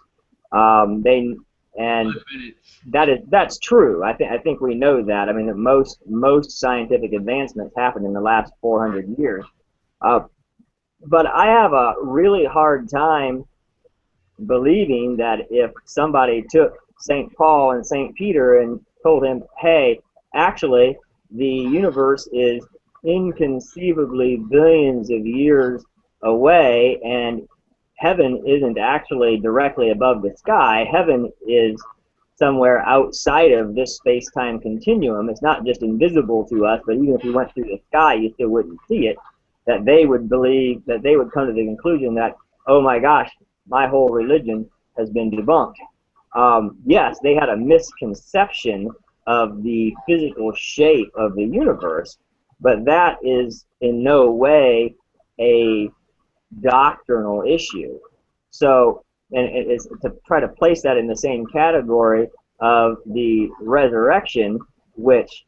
That's true. I think we know that. I mean, that most scientific advancements happened in the last 400 years. But I have a really hard time believing that if somebody took St. Paul and St. Peter and told him, hey, actually, the universe is inconceivably billions of years away, and heaven isn't actually directly above the sky. Heaven is somewhere outside of this space-time continuum. It's not just invisible to us, but even if you went through the sky, you still wouldn't see it. That they would believe, that they would come to the conclusion that, oh my gosh, my whole religion has been debunked. Yes, they had a misconception of the physical shape of the universe, but that is in no way a doctrinal issue. So, and it is to try to place that in the same category of the resurrection, which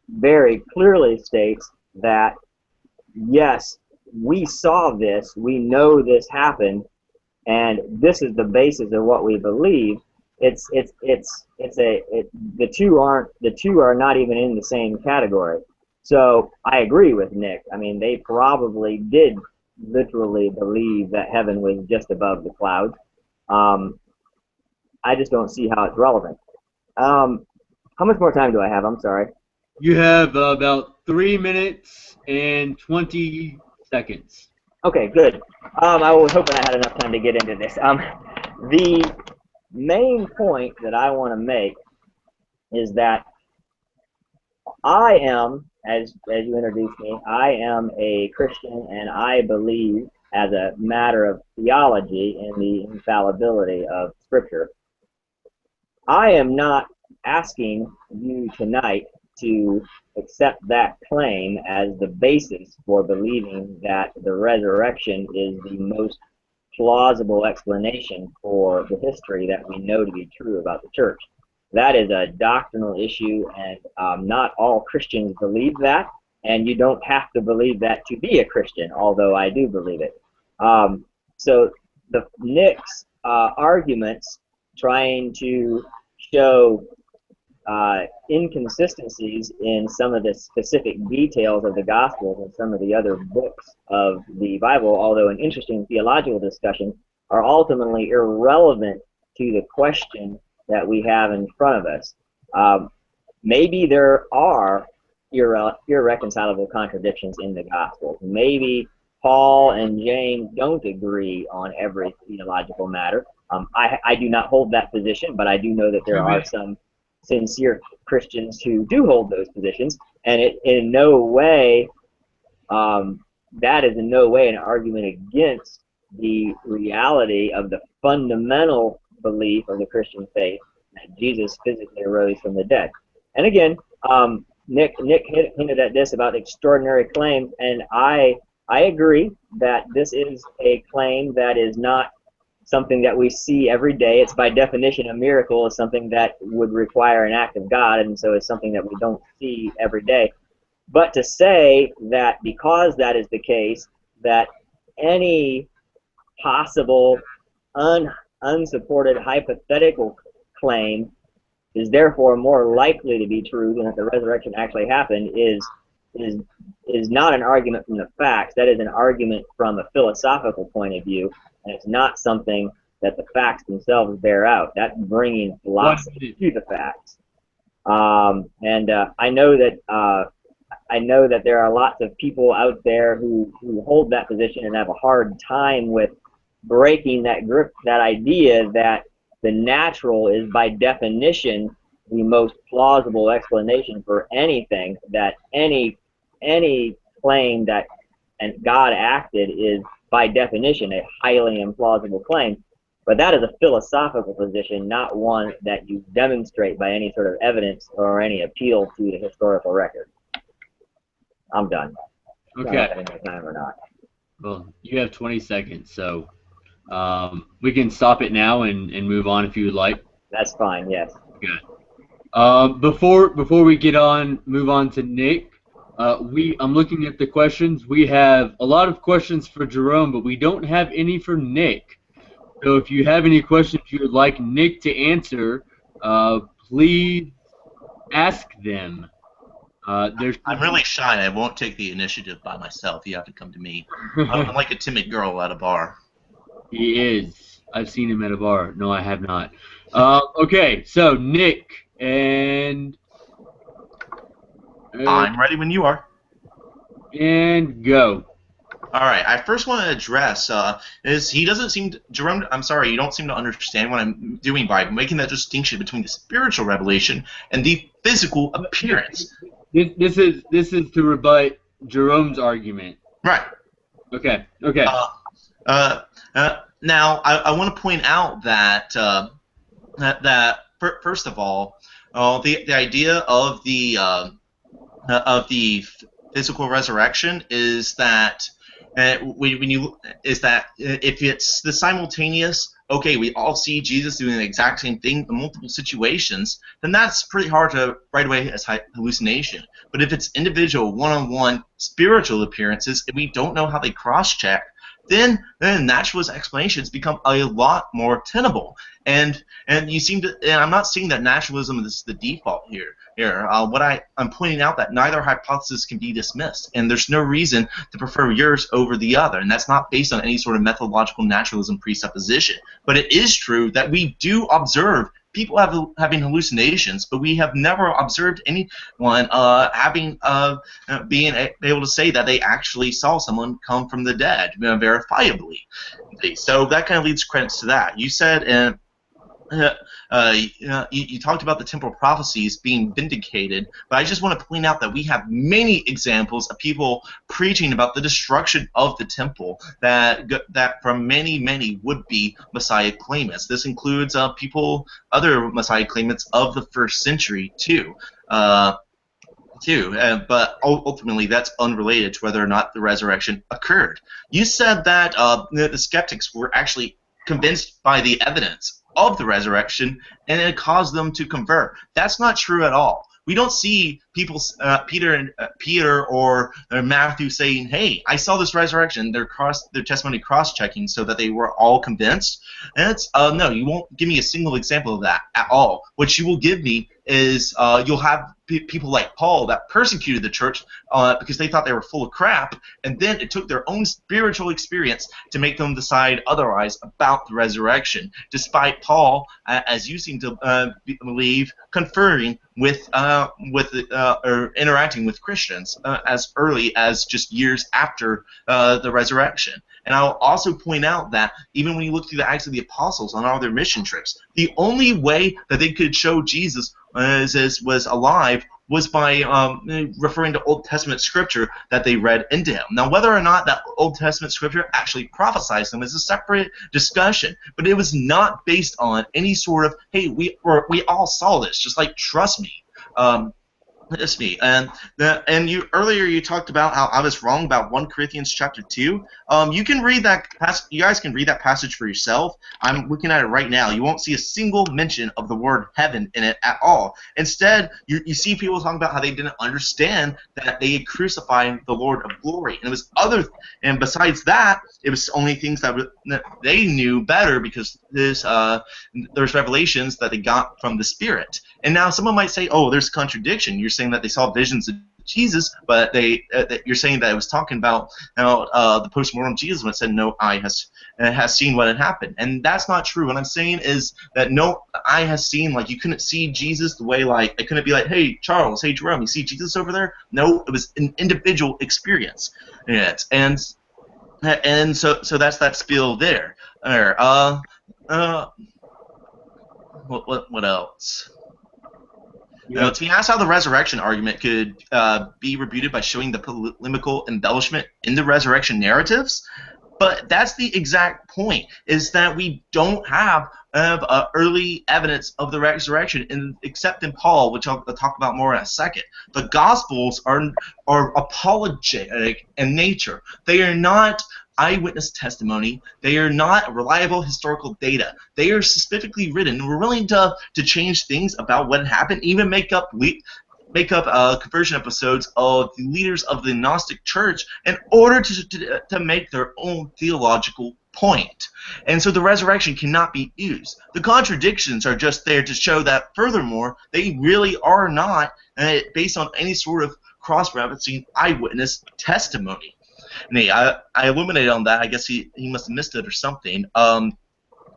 very clearly states that, yes, we saw this, we know this happened, and this is the basis of what we believe. The two are not even in the same category. So I agree with Nick. I mean, they probably did literally believe that heaven was just above the clouds. I just don't see how it's relevant. How much more time do I have? I'm sorry. You have about 3 minutes and 20 seconds. Okay, good. I was hoping I had enough time to get into this. The main point that I want to make is that I am, as you introduced me, I am a Christian, and I believe, as a matter of theology, in the infallibility of Scripture. I am not asking you tonight to accept that claim as the basis for believing that the resurrection is the most plausible explanation for the history that we know to be true about the church. That is a doctrinal issue, and not all Christians believe that, and you don't have to believe that to be a Christian, although I do believe it. So Nick's arguments trying to show inconsistencies in some of the specific details of the Gospels and some of the other books of the Bible, although an interesting theological discussion, are ultimately irrelevant to the question that we have in front of us. Maybe there are irreconcilable contradictions in the Gospels. Maybe Paul and James don't agree on every theological matter. I do not hold that position, but I do know that there are some sincere Christians who do hold those positions, and that is in no way an argument against the reality of the fundamental belief of the Christian faith that Jesus physically arose from the dead. And again, Nick hinted at this about extraordinary claims, and I agree that this is a claim that is not something that we see every day. It's by definition a miracle, is something that would require an act of God, and so it's something that we don't see every day. But to say that because that is the case, that any possible unsupported hypothetical claim is therefore more likely to be true than that the resurrection actually happened is not an argument from the facts. That is an argument from a philosophical point of view, and it's not something that the facts themselves bear out. That's bringing philosophy to the facts. I know that there are lots of people out there who hold that position and have a hard time with breaking that idea that the natural is by definition the most plausible explanation for anything, that any claim that God acted is by definition a highly implausible claim. But that is a philosophical position, not one that you demonstrate by any sort of evidence or any appeal to the historical record. I'm done. Okay. I don't know if I have any time or not. Well, you have 20 seconds, so we can stop it now and move on if you would like. That's fine, yes. Good. Before we move on to Nick, I'm looking at the questions. We have a lot of questions for Jerome, but we don't have any for Nick. So if you have any questions you would like Nick to answer, please ask them. I'm really shy. I won't take the initiative by myself. You have to come to me. I'm like a timid girl at a bar. He is. I've seen him at a bar. No, I have not. Okay, so Nick and I'm ready when you are. And go. All right. I first want to address Jerome. I'm sorry, you don't seem to understand what I'm doing by making that distinction between the spiritual revelation and the physical appearance. This is to rebut Jerome's argument. Right. Okay. Now, I want to point out that first of all, the idea of the physical resurrection is that if it's the simultaneous, okay, we all see Jesus doing the exact same thing in multiple situations, then that's pretty hard to right away as hallucination. But if it's individual, one-on-one spiritual appearances, and we don't know how they cross-check, then naturalist explanations become a lot more tenable. And you seem to, and I'm not saying that naturalism is the default here. I'm pointing out that neither hypothesis can be dismissed, and there's no reason to prefer yours over the other, and that's not based on any sort of methodological naturalism presupposition. But it is true that we do observe people having hallucinations, but we have never observed anyone being able to say that they actually saw someone come from the dead verifiably. So that kind of leads credence to that. You said you talked about the temporal prophecies being vindicated, but I just want to point out that we have many examples of people preaching about the destruction of the temple that from many would-be Messiah claimants. This includes other Messiah claimants of the first century too. But ultimately that's unrelated to whether or not the resurrection occurred. You said that the skeptics were actually convinced by the evidence of the resurrection, and it caused them to convert. That's not true at all. We don't see people, Peter or Matthew saying, "Hey, I saw this resurrection." Their testimony cross-checking so that they were all convinced. And it's no, you won't give me a single example of that at all. What you will give me is you'll have people like Paul that persecuted the church because they thought they were full of crap, and then it took their own spiritual experience to make them decide otherwise about the resurrection, despite Paul, as you seem to believe, conferring with or interacting with Christians as early as just years after the resurrection. And I'll also point out that even when you look through the Acts of the Apostles on all their mission trips, the only way that they could show Jesus was alive was by referring to Old Testament scripture that they read into him. Now, whether or not that Old Testament scripture actually prophesies them is a separate discussion, but it was not based on any sort of, hey, we all saw this, just like, trust me. That's me. And you earlier you talked about how I was wrong about 1 Corinthians chapter 2. You can read that. You guys can read that passage for yourself. I'm looking at it right now. You won't see a single mention of the word heaven in it at all. Instead, you see people talking about how they didn't understand that they had crucified the Lord of glory, and it was and besides that, it was only things that they knew better because there's revelations that they got from the Spirit. And now someone might say, "Oh, there's a contradiction. You're saying that they saw visions of Jesus, but that you're saying that it was talking about the post-mortem Jesus when it said no eye has seen what had happened." And that's not true. What I'm saying is that no eye has seen, like, you couldn't see Jesus the way, like, I couldn't be like, "Hey, Charles, hey, Jerome, you see Jesus over there?" No, it was an individual experience. And so that's that spiel there. There. What else? Yeah. To be asked how the resurrection argument could be refuted by showing the polemical embellishment in the resurrection narratives, but that's the exact point, is that we don't have early evidence of the resurrection, except in Paul, which I'll talk about more in a second. The Gospels are apologetic in nature. They are not eyewitness testimony. They are not reliable historical data. They are specifically written. We're willing to change things about what happened, even make up conversion episodes of the leaders of the Gnostic Church in order to make their own theological point. And so the resurrection cannot be used. The contradictions are just there to show that, furthermore, they really are not based on any sort of cross-referencing eyewitness testimony. And I illuminated on that. I guess he must have missed it or something. How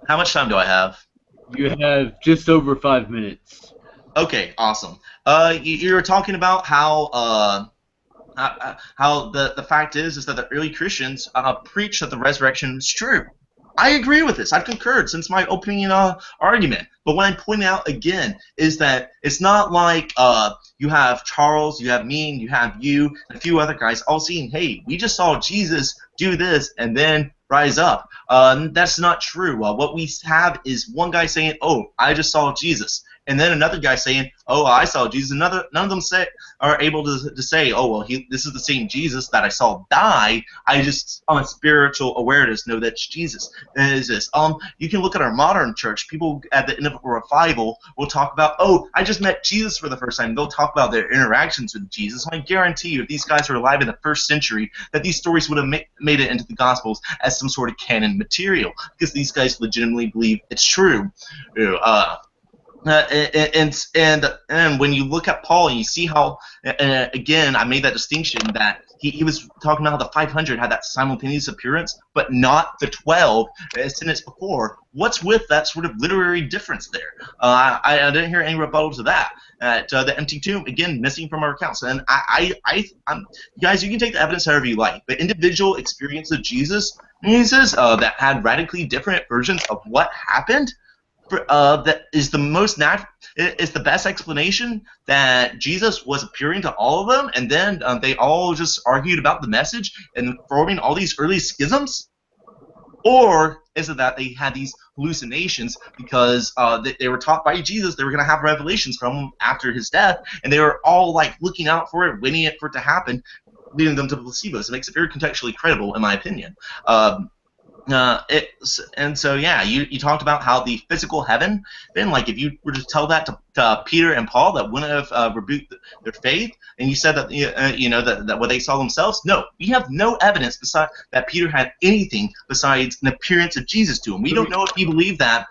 much time do I have? You have just over 5 minutes. Okay, awesome. You were talking about how the fact is that the early Christians preached that the resurrection is true. I agree with this. I've concurred since my opening argument. But what I'm pointing out again is that it's not like you have Charles, you have me, and you have you, and a few other guys all saying, hey, we just saw Jesus do this and then rise up. That's not true. What we have is one guy saying, oh, I just saw Jesus. And then another guy saying, oh, I saw Jesus. None of them are able to say, oh, well, this is the same Jesus that I saw die. I just, on a spiritual awareness, know that's Jesus. And it is this. You can look at our modern church. People at the end of a revival will talk about, oh, I just met Jesus for the first time. They'll talk about their interactions with Jesus. And I guarantee you, if these guys were alive in the first century, that these stories would have made it into the Gospels as some sort of canon material, because these guys legitimately believe it's true. And when you look at Paul and you see how, again, I made that distinction that he was talking about how the 500 had that simultaneous appearance, but not the 12 sentence before. What's with that sort of literary difference there? I didn't hear any rebuttal to that. The empty tomb, again, missing from our accounts. And guys, you can take the evidence however you like, but individual experience of Jesus that had radically different versions of what happened, that is the most is the best explanation that Jesus was appearing to all of them, and then they all just argued about the message and forming all these early schisms? Or is it that they had these hallucinations because they were taught by Jesus they were going to have revelations from him after his death, and they were all like looking out for it, waiting for it to happen, leading them to placebos? It makes it very contextually credible, in my opinion. And so, yeah, you talked about how the physical heaven, then, like, if you were to tell that to Peter and Paul, that wouldn't have rebuked their faith, and you said that, that what they saw themselves, no, we have no evidence that Peter had anything besides an appearance of Jesus to him. We don't know if he believed that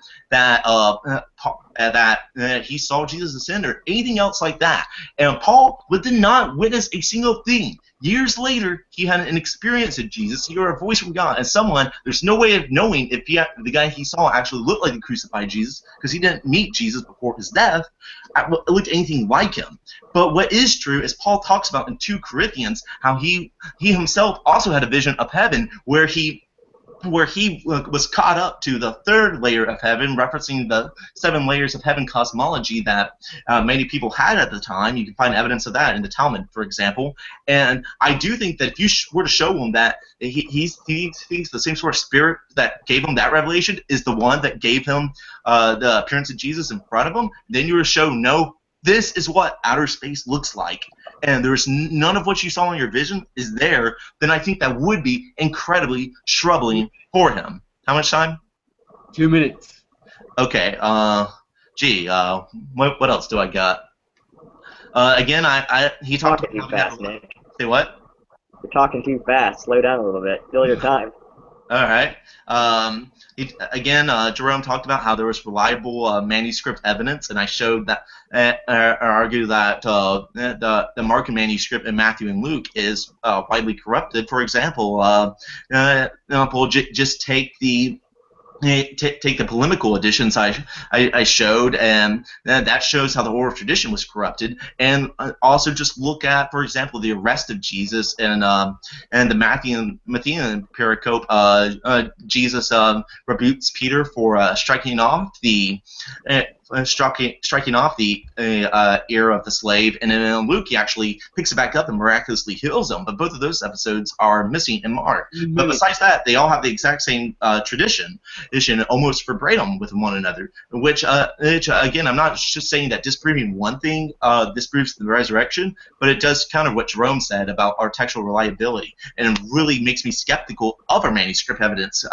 he saw Jesus ascend or anything else like that. And Paul did not witness a single thing. Years later, he had an experience of Jesus. He heard a voice from God, and someone, there's no way of knowing if the guy he saw actually looked like the crucified Jesus, because he didn't meet Jesus before his death, looked anything like him. But what is true is Paul talks about in 2 Corinthians how he himself also had a vision of heaven where he was caught up to the 3rd layer of heaven, referencing the 7 layers of heaven cosmology that many people had at the time. You can find evidence of that in the Talmud, for example. And I do think that if you were to show him that he thinks the same sort of spirit that gave him that revelation is the one that gave him the appearance of Jesus in front of him, then you were to show, no, this is what outer space looks like, and there's none of what you saw in your vision is there, then I think that would be incredibly troubling for him. How much time? 2 minutes. Okay. What else do I got? Again, he talked talking about too fast, Nick. Say what? You're talking too fast. Slow down a little bit. Fill your time. All right. Jerome talked about how there was reliable manuscript evidence, and I showed that, or argued that the Markan manuscript in Matthew and Luke is widely corrupted. For example, just take the take the polemical editions I showed, and that shows how the oral tradition was corrupted. And also just look at, for example, the arrest of Jesus and the Matthew pericope. Jesus rebukes Peter for striking off the ear of the slave, and then in Luke he actually picks it back up and miraculously heals him. But both of those episodes are missing in Mark. But besides that, they all have the exact same tradition, almost verbatim with one another. Which again, I'm not just saying that disproving one thing disproves the resurrection, but it does counter what Jerome said about our textual reliability, and it really makes me skeptical of our manuscript evidence.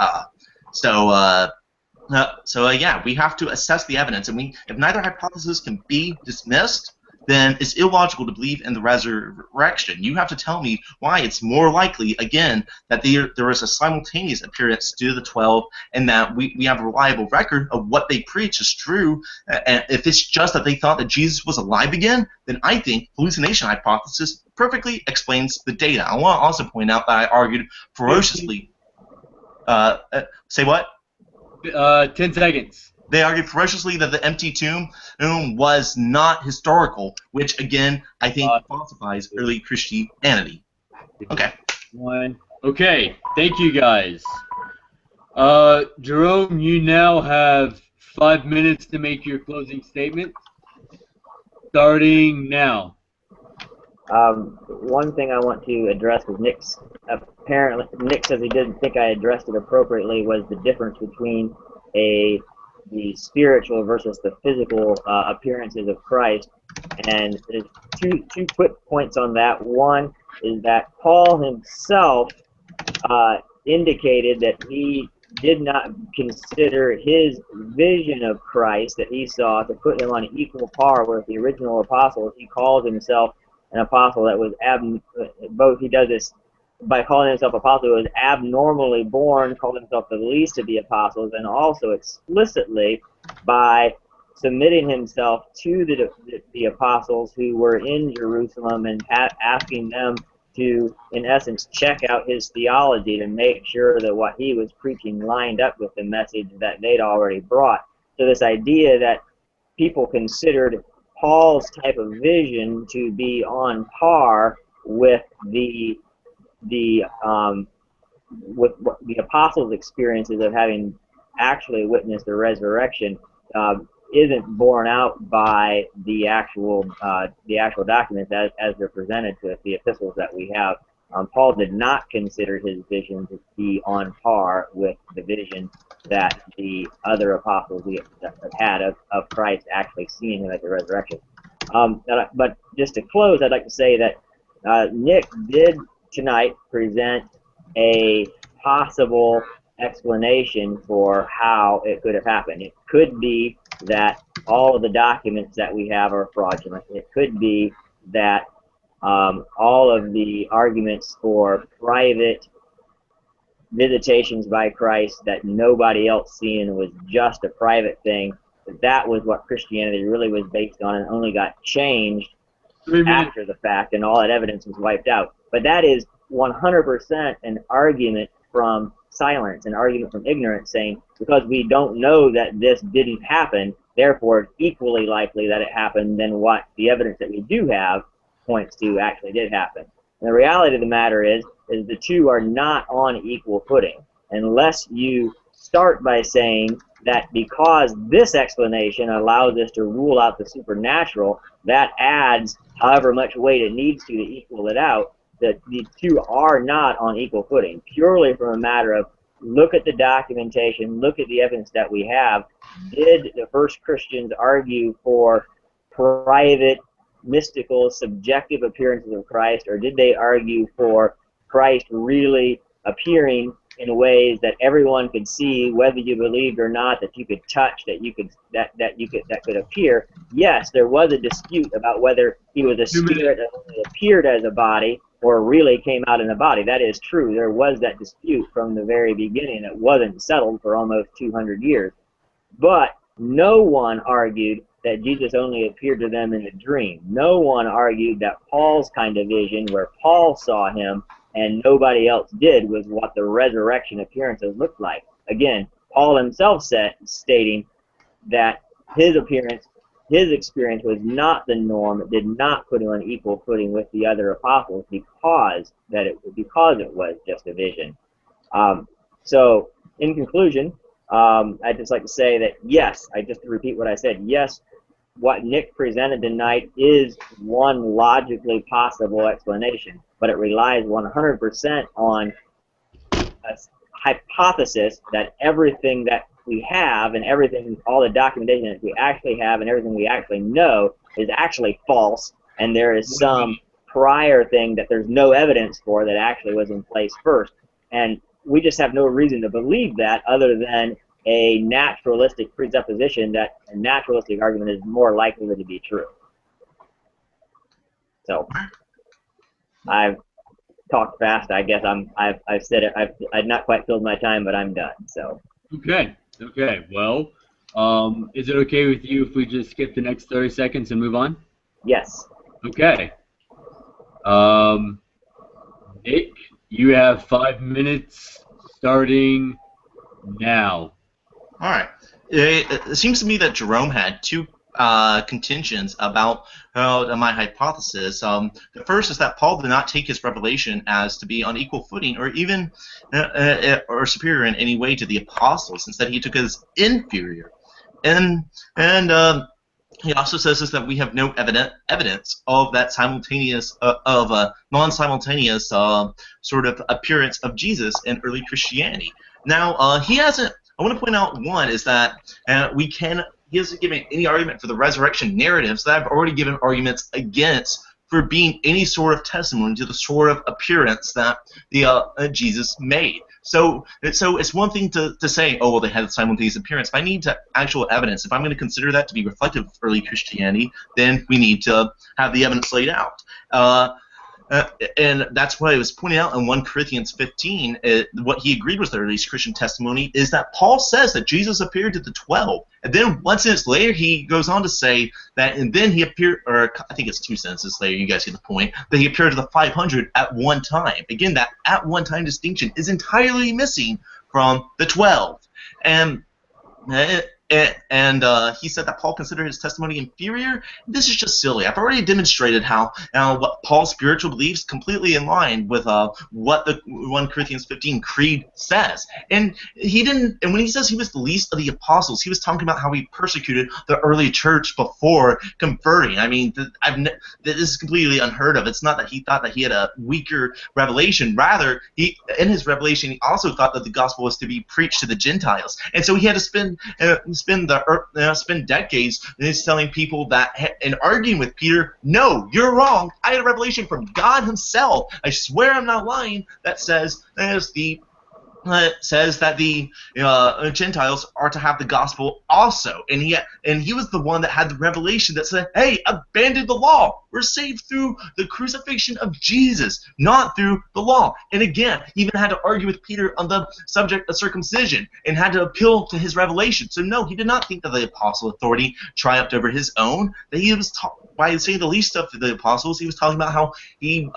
Yeah, we have to assess the evidence, and if neither hypothesis can be dismissed, then it's illogical to believe in the resurrection. You have to tell me why it's more likely, again, that there was a simultaneous appearance to the 12, and that we have a reliable record of what they preach is true. And if it's just that they thought that Jesus was alive again, then I think hallucination hypothesis perfectly explains the data. I want to also point out that I argued ferociously. Say what? 10 seconds. They argued ferociously that the empty tomb was not historical, which, again, I think falsifies early Christianity. Okay. Okay, thank you, guys. Jerome, you now have 5 minutes to make your closing statement, starting now. One thing I want to address was Nick says he didn't think I addressed it appropriately, was the difference between the spiritual versus the physical appearances of Christ. And there's two quick points on that. One is that Paul himself indicated that he did not consider his vision of Christ that he saw to put him on equal par with the original apostles. He calls himself an apostle that was he does this by calling himself apostle who was abnormally born, called himself the least of the apostles, and also explicitly by submitting himself to the apostles who were in Jerusalem and asking them to, in essence, check out his theology to make sure that what he was preaching lined up with the message that they'd already brought. So this idea that people considered Paul's type of vision to be on par with the apostles' experiences of having actually witnessed the resurrection isn't borne out by the actual documents as they're presented to us, the epistles that we have. Paul did not consider his vision to be on par with the vision that the other apostles had of Christ actually seeing him at the resurrection. But just to close, I'd like to say that Nick did tonight present a possible explanation for how it could have happened. It could be that all of the documents that we have are fraudulent. It could be that all of the arguments for private visitations by Christ that nobody else seen was just a private thing. That was what Christianity really was based on, and only got changed after the fact, and all that evidence was wiped out. But that is 100% an argument from silence, an argument from ignorance, saying because we don't know that this didn't happen, therefore it's equally likely that it happened than what the evidence that we do have points to actually did happen. And the reality of the matter is the two are not on equal footing, unless you start by saying that because this explanation allows us to rule out the supernatural, that adds however much weight it needs to equal it out, that the two are not on equal footing, purely from a matter of look at the documentation, look at the evidence that we have. Did the first Christians argue for private, mystical, subjective appearances of Christ, or did they argue for Christ really appearing in ways that everyone could see, whether you believed or not, that you could touch, that could appear? Yes, there was a dispute about whether he was a spirit that only appeared as a body or really came out in a body. That is true. There was that dispute from the very beginning. It wasn't settled for almost 200 years. But no one argued that Jesus only appeared to them in a dream. No one argued that Paul's kind of vision, where Paul saw him and nobody else did, was what the resurrection appearances looked like. Again, Paul himself stating that his experience was not the norm. It did not put him on equal footing with the other apostles because it was just a vision. So, in conclusion, I'd just like to say that yes, just to repeat what I said, yes, what Nick presented tonight is one logically possible explanation, but it relies 100% on a hypothesis that everything that we have and all the documentation that we actually have and everything we actually know is actually false, and there is some prior thing that there's no evidence for that actually was in place first. And we just have no reason to believe that other than a naturalistic presupposition that a naturalistic argument is more likely to be true. So I've talked fast. I guess I've said it. I've not quite filled my time, but I'm done. So. Okay. Okay. Well, is it okay with you if we just skip the next 30 seconds and move on? Yes. Okay. Nick, you have 5 minutes starting now. All right. It seems to me that Jerome had two contentions about my hypothesis. The first is that Paul did not take his revelation as to be on equal footing or even or superior in any way to the apostles. Instead, he took it as inferior. And he also says is that we have no evidence of that simultaneous non-simultaneous sort of appearance of Jesus in early Christianity. Now, he hasn't. I want to point out one is that he hasn't given any argument for the resurrection narratives that I've already given arguments against for being any sort of testimony to the sort of appearance that the Jesus made. So it's one thing to say, oh, well, they had a simultaneous appearance. If I need actual evidence, if I'm going to consider that to be reflective of early Christianity, then we need to have the evidence laid out. And that's what I was pointing out in 1 Corinthians 15. What he agreed with the earliest Christian testimony is that Paul says that Jesus appeared to the 12. And then one sentence later, he goes on to say that, and then he appeared, or I think it's 2 sentences later, you guys get the point, that he appeared to the 500 at one time. Again, that at one time distinction is entirely missing from the 12. And he said that Paul considered his testimony inferior. This is just silly. I've already demonstrated how what Paul's spiritual beliefs completely in line with what the 1 Corinthians 15 creed says. And he didn't. And when he says he was the least of the apostles, he was talking about how he persecuted the early church before converting. I mean, this is completely unheard of. It's not that he thought that he had a weaker revelation. Rather, in his revelation, he also thought that the gospel was to be preached to the Gentiles. And so he had to spend decades telling people that and arguing with Peter, no, you're wrong. I had a revelation from God himself. I swear I'm not lying. That says that the Gentiles are to have the gospel also, and he was the one that had the revelation that said, hey, abandon the law. We're saved through the crucifixion of Jesus, not through the law. And again, he even had to argue with Peter on the subject of circumcision and had to appeal to his revelation. So no, he did not think that the apostle authority triumphed over his own. That he was by saying the least of the apostles, he was talking about how he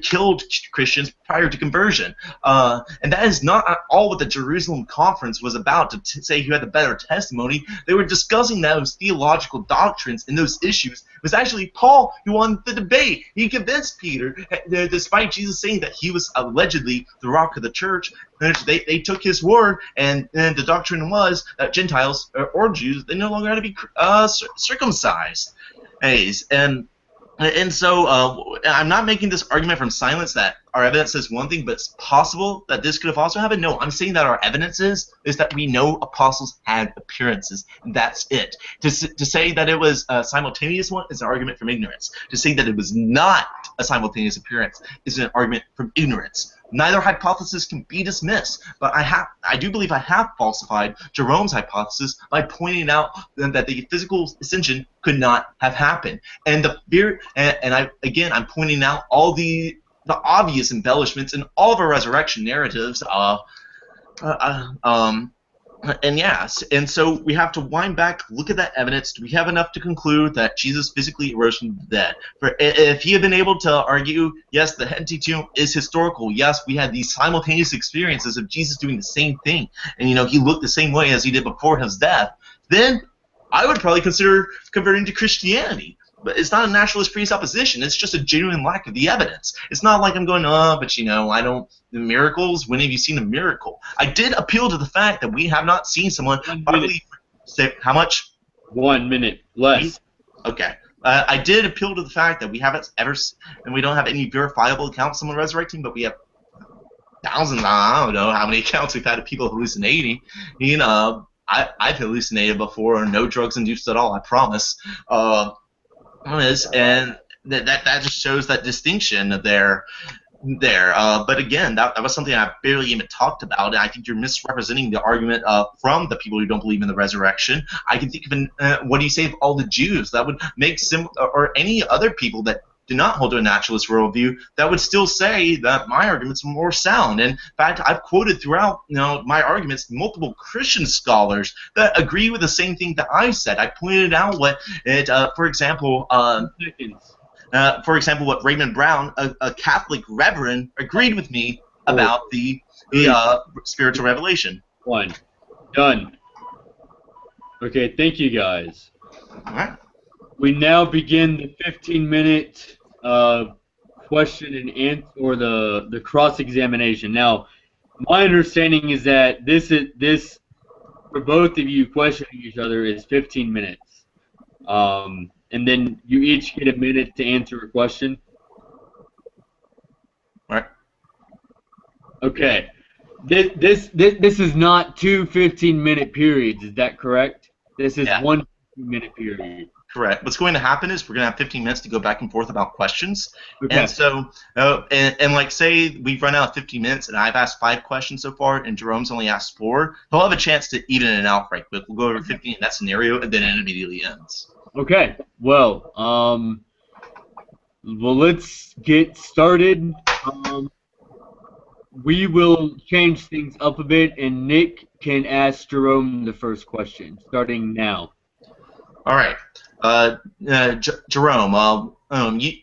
killed Christians prior to conversion. And that is not at all what the Jerusalem conference was about, to say who had the better testimony. They were discussing those theological doctrines and those issues. It was actually Paul who won the debate. He convinced Peter, despite Jesus saying that he was allegedly the rock of the church. They took his word, and the doctrine was that Gentiles or Jews, they no longer had to be circumcised. And so I'm not making this argument from silence that our evidence says one thing, but it's possible that this could have also happened. No, I'm saying that our evidence is that we know apostles had appearances, and that's it. To say that it was a simultaneous one is an argument from ignorance. To say that it was not a simultaneous appearance is an argument from ignorance. Neither hypothesis can be dismissed, but I do believe I have falsified Jerome's hypothesis by pointing out that the physical ascension could not have happened. And I'm pointing out all the obvious embellishments in all of our resurrection narratives. And yes, and so we have to wind back, look at that evidence. Do we have enough to conclude that Jesus physically arose from the dead? For if he had been able to argue, yes, the empty tomb is historical. Yes, we had these simultaneous experiences of Jesus doing the same thing, and he looked the same way as he did before his death. Then I would probably consider converting to Christianity. But it's not a naturalist presupposition. It's just a genuine lack of the evidence. It's not like I'm going, but I don't. The miracles. When have you seen a miracle? I did appeal to the fact that we have not seen someone bodily. Say how much? 1 minute less. Okay. I did appeal to the fact that we haven't ever, and we don't have any verifiable accounts of someone resurrecting, but we have thousands. I don't know how many accounts we've had of people hallucinating. I've hallucinated before. No drugs induced at all. I promise. And that just shows that distinction there. But again, that was something I barely even talked about, and I think you're misrepresenting the argument from the people who don't believe in the resurrection. I can think of what do you say of all the Jews? That would make or any other people that do not hold to a naturalist worldview that would still say that my arguments are more sound. And in fact, I've quoted throughout my arguments multiple Christian scholars that agree with the same thing that I said. I pointed out what it, for example, what Raymond Brown, a Catholic reverend, agreed with me about the spiritual revelation. One. Done. Okay, thank you guys. All right. We now begin the 15-minute question and answer, or the cross-examination. Now, my understanding is that this for both of you questioning each other is 15 minutes, and then you each get a minute to answer a question. All right. Okay. This is not two 15-minute periods. Is that correct? This is one 15-minute period. Correct. What's going to happen is we're going to have 15 minutes to go back and forth about questions. Okay. And so, and like say we've run out of 15 minutes and I've asked 5 questions so far and Jerome's only asked 4, he'll have a chance to even it out right quick. We'll go over 15 in that scenario and then it immediately ends. Okay. Well, let's get started. We will change things up a bit, and Nick can ask Jerome the first question, starting now. All right. Jerome,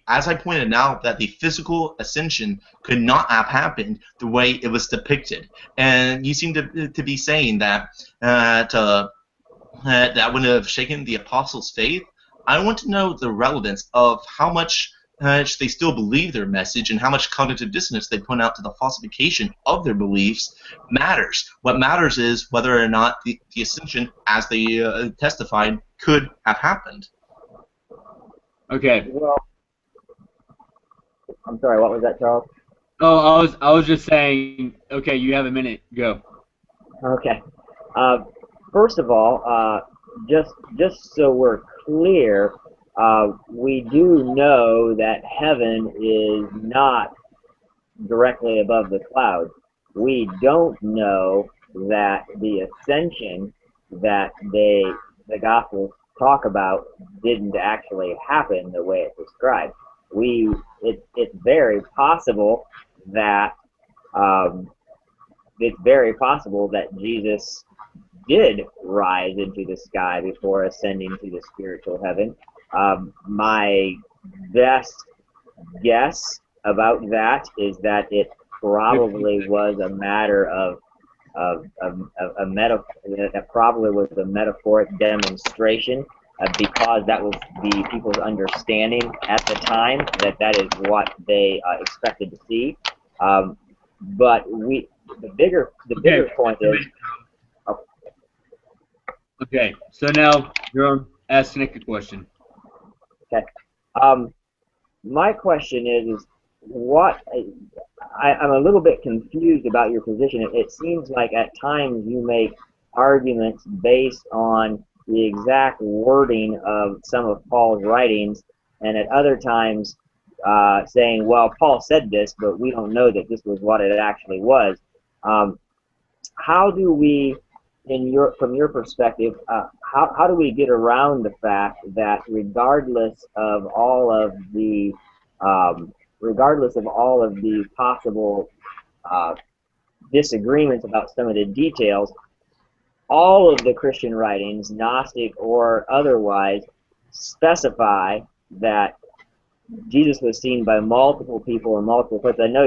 as I pointed out, that the physical ascension could not have happened the way it was depicted, and you seem to be saying that that would have shaken the apostles' faith. I want to know the relevance of how much they still believe their message and how much cognitive dissonance they point out to the falsification of their beliefs matters. What matters is whether or not the ascension, as they testified, could have happened. Okay. Well, I'm sorry. What was that, Charles? Oh, I was just saying. Okay, you have a minute. Go. Okay. First of all, just so we're clear, we do know that heaven is not directly above the clouds. We don't know that the ascension that the Gospels talk about didn't actually happen the way it's described. It's very possible that Jesus did rise into the sky before ascending to the spiritual heaven. My best guess about that is that it probably was a matter of a metaphor. That probably was a metaphoric demonstration, because that was the people's understanding at the time that is what they expected to see. But the bigger point is. Okay, so now you're asking Nick a question. Okay. My question is what I'm a little bit confused about your position. It seems like at times you make arguments based on the exact wording of some of Paul's writings, and at other times saying, well, Paul said this, but we don't know that this was what it actually was. How do we, from your perspective, how do we get around the fact that regardless of all of the possible disagreements about some of the details, all of the Christian writings, Gnostic or otherwise, specify that Jesus was seen by multiple people in multiple places. I know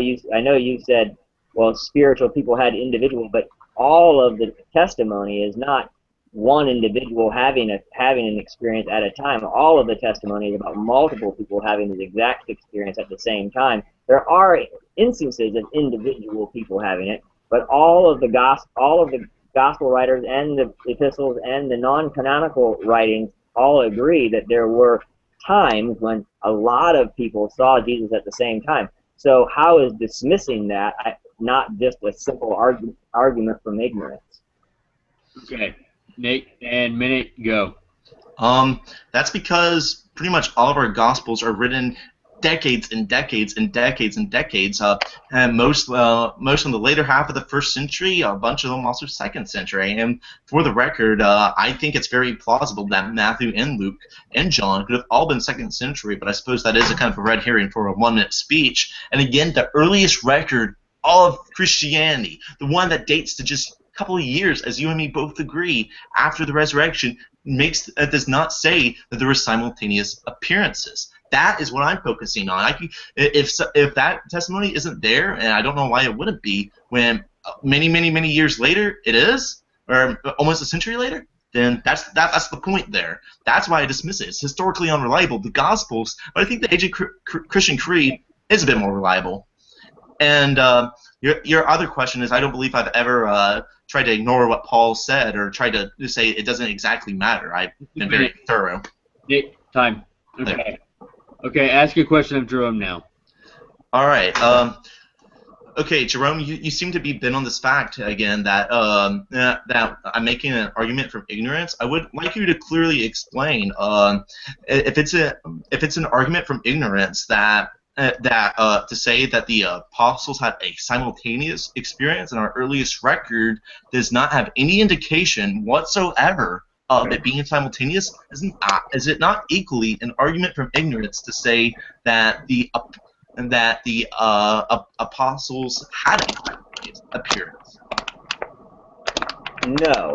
you said, well, spiritual people had individual, but all of the testimony is not one individual having an experience at a time. All of the testimony is about multiple people having the exact experience at the same time. There are instances of individual people having it, but all of the gospel writers and the epistles and the non-canonical writings all agree that there were times when a lot of people saw Jesus at the same time. So how is dismissing that not just a simple argument from ignorance? Okay, Nate and Minute, go. That's because pretty much all of our Gospels are written decades and decades and decades and decades, and most in the later half of the 1st century, a bunch of them also 2nd century. And for the record, I think it's very plausible that Matthew and Luke and John could have all been 2nd century, but I suppose that is a kind of a red herring for a 1-minute speech. And again, the earliest record of Christianity, the one that dates to just a couple of years, as you and me both agree, after the resurrection, does not say that there were simultaneous appearances. That is what I'm focusing on. If that testimony isn't there, and I don't know why it wouldn't be, when many years later it is, or almost a century later, then that's the point there. That's why I dismiss it. It's historically unreliable. The Gospels, but I think the ancient Christian Creed is a bit more reliable. And your other question is, I don't believe I've ever tried to ignore what Paul said or tried to say it doesn't exactly matter. I've been very thorough. Nate, time. Okay. Okay, ask your question of Jerome now. All right. Okay, Jerome, you seem to be bent on this fact again that that I'm making an argument from ignorance. I would like you to clearly explain if it's an argument from ignorance that to say that the apostles had a simultaneous experience and our earliest record does not have any indication whatsoever of it being simultaneous. Is it not equally an argument from ignorance to say that the apostles had a simultaneous appearance? No.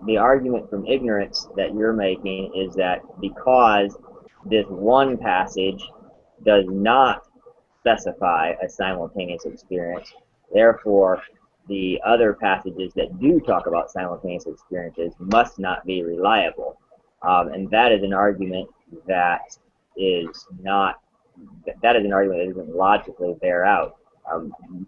The argument from ignorance that you're making is that because this one passage does not specify a simultaneous experience, therefore the other passages that do talk about simultaneous experiences must not be reliable. And that is an argument that doesn't logically bear out.